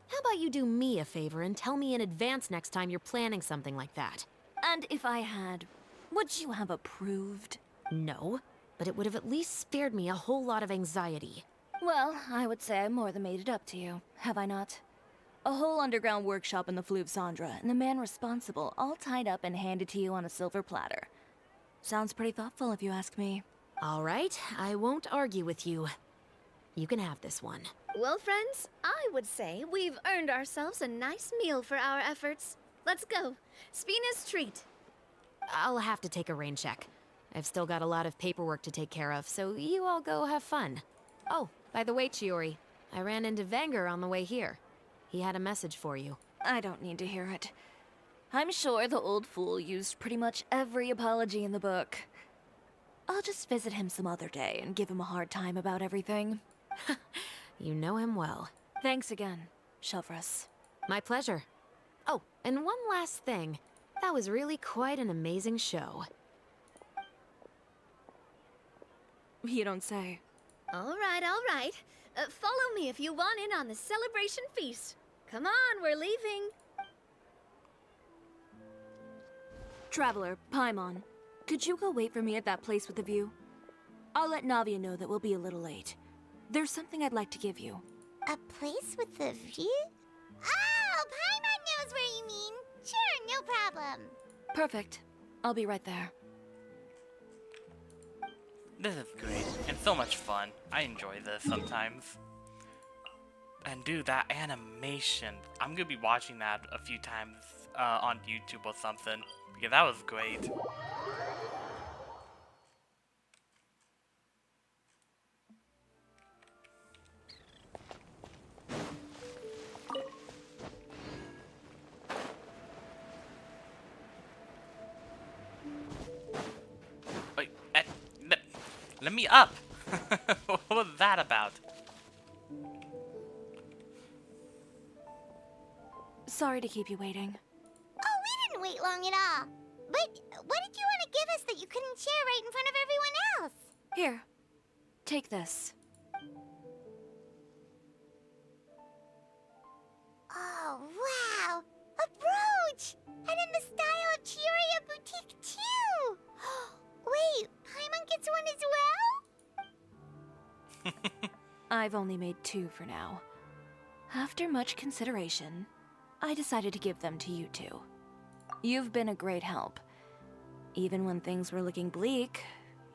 How about you do me a favor and tell me in advance next time you're planning something like that? And if I had, would you have approved? No, but it would have at least spared me a whole lot of anxiety. Well, I would say I more than made it up to you, have I not? A whole underground workshop in the Fleuve Cendra, and the man responsible all tied up and handed to you on a silver platter. Sounds pretty thoughtful if you ask me. All right, I won't argue with you. You can have this one. Well, friends, I would say we've earned ourselves a nice meal for our efforts. Let's go. Spina's treat. I'll have to take a rain check. I've still got a lot of paperwork to take care of, so you all go have fun. Oh, by the way, Chiori, I ran into Vanger on the way here. He had a message for you. I don't need to hear it. I'm sure the old fool used pretty much every apology in the book. I'll just visit him some other day and give him a hard time about everything. You know him well. Thanks again, Shelvrus. My pleasure. Oh, and one last thing. That was really quite an amazing show. You don't say. All right, all right. Follow me if you want in on the celebration feast. Come on, we're leaving. Traveler, Paimon, could you go wait for me at that place with the view? I'll let Navia know that we'll be a little late. There's something I'd like to give you. A place with a view? Oh, Paimon knows where you mean. Sure, no problem. Perfect. I'll be right there. This is great, and so much fun. I enjoy this sometimes. And dude, that animation, I'm gonna be watching that a few times on YouTube or something, because that was great. Wait, let me up! What was that about? Sorry to keep you waiting. Oh, we didn't wait long at all. But what did you want to give us that you couldn't share right in front of everyone else? Here, take this. Oh, wow! A brooch! And in the style of Chioria Boutique, too! Wait, Paimon gets one as well? I've only made 2 for now. After much consideration, I decided to give them to you two. You've been a great help. Even when things were looking bleak,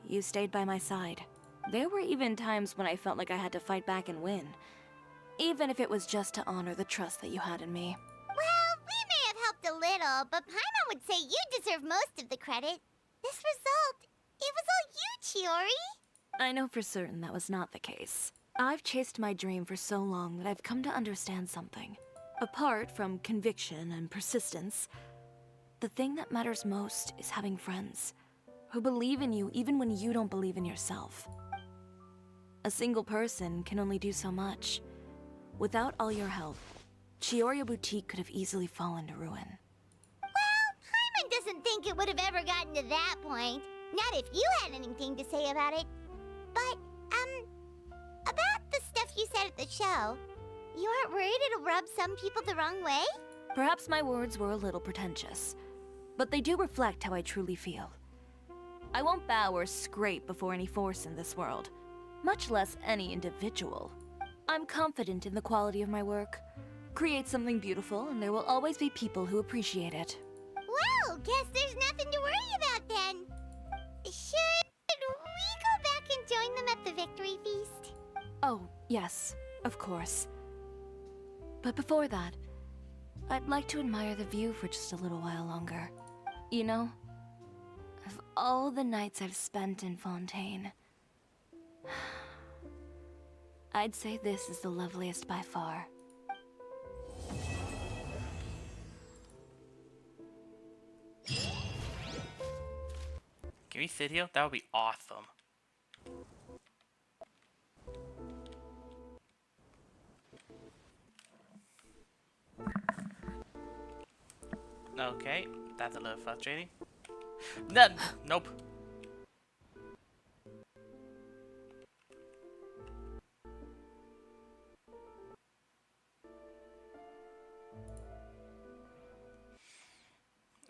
you stayed by my side. There were even times when I felt like I had to fight back and win, even if it was just to honor the trust that you had in me. Well, we may have helped a little, but Paimon would say you deserve most of the credit. This result, it was all you, Chiori. I know for certain that was not the case. I've chased my dream for so long that I've come to understand something. Apart from conviction and persistence, the thing that matters most is having friends who believe in you even when you don't believe in yourself. A single person can only do so much. Without all your help, Chioria Boutique could have easily fallen to ruin. Well, Paimon doesn't think it would have ever gotten to that point. Not if you had anything to say about it. But, about the stuff you said at the show, you aren't worried it'll rub some people the wrong way? Perhaps my words were a little pretentious, but they do reflect how I truly feel. I won't bow or scrape before any force in this world, much less any individual. I'm confident in the quality of my work. Create something beautiful, and there will always be people who appreciate it. Well, guess there's nothing to worry about then. Should we go back and join them at the victory feast? Oh, yes, of course. But before that, I'd like to admire the view for just a little while longer. You know, of all the nights I've spent in Fontaine, I'd say this is the loveliest by far. Can we sit here? That would be awesome. Okay, that's a little frustrating. Nope.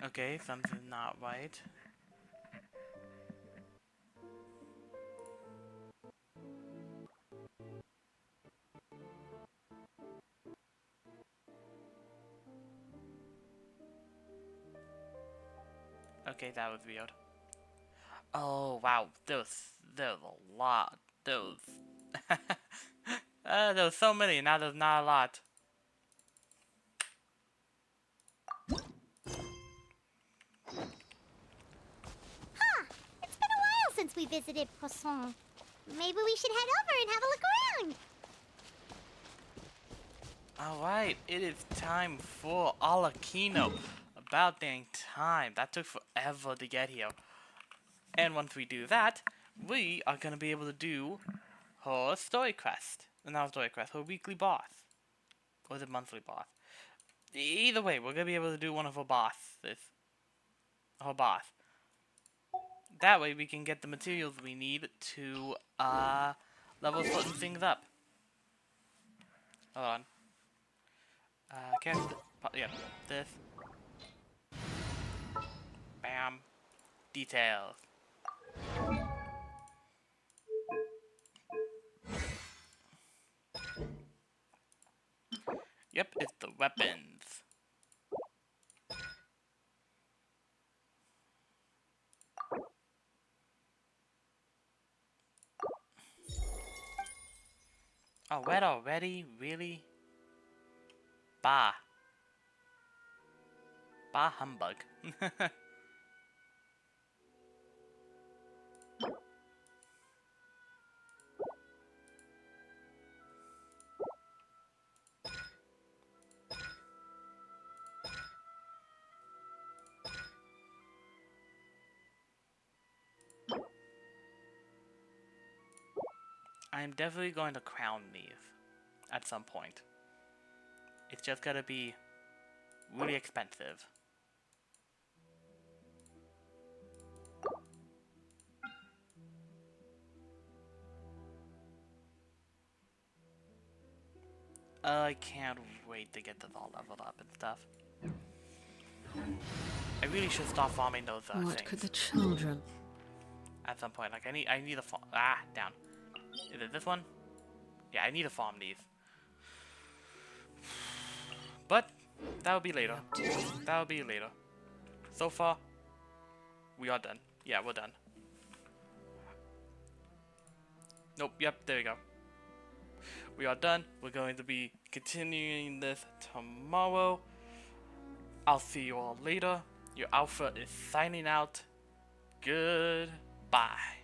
Okay, something's not right. Okay, that was weird. Oh wow, there was a lot. There was so many. Now there's not a lot. Huh, it's been a while since we visited Poisson. Maybe we should head over and have a look around. Alright, it is time for Alakino. About dang time. That took forever to get here. And once we do that, we are gonna be able to do her story quest. Now story quest. Her weekly boss. Or is it monthly boss? Either way, we're gonna be able to do one of her bosses. Her boss. That way we can get the materials we need to level certain things up. Hold on. Yeah, this. Bam. Details. Yep, it's the weapons. Oh, wet already? Really? Bah. Bah humbug. I'm definitely going to crown these at some point. It's just gonna be really expensive. I can't wait to get this all leveled up and stuff. I really should stop farming those What things. could the children... At some point, like I need a farm. Down. Is it this one? Yeah, I need to farm these. But that'll be later. That'll be later. So far, we are done. Yeah, we're done. Nope. Yep. There we go. We are done. We're going to be continuing this tomorrow. I'll see you all later. Your Alpha is signing out. Goodbye.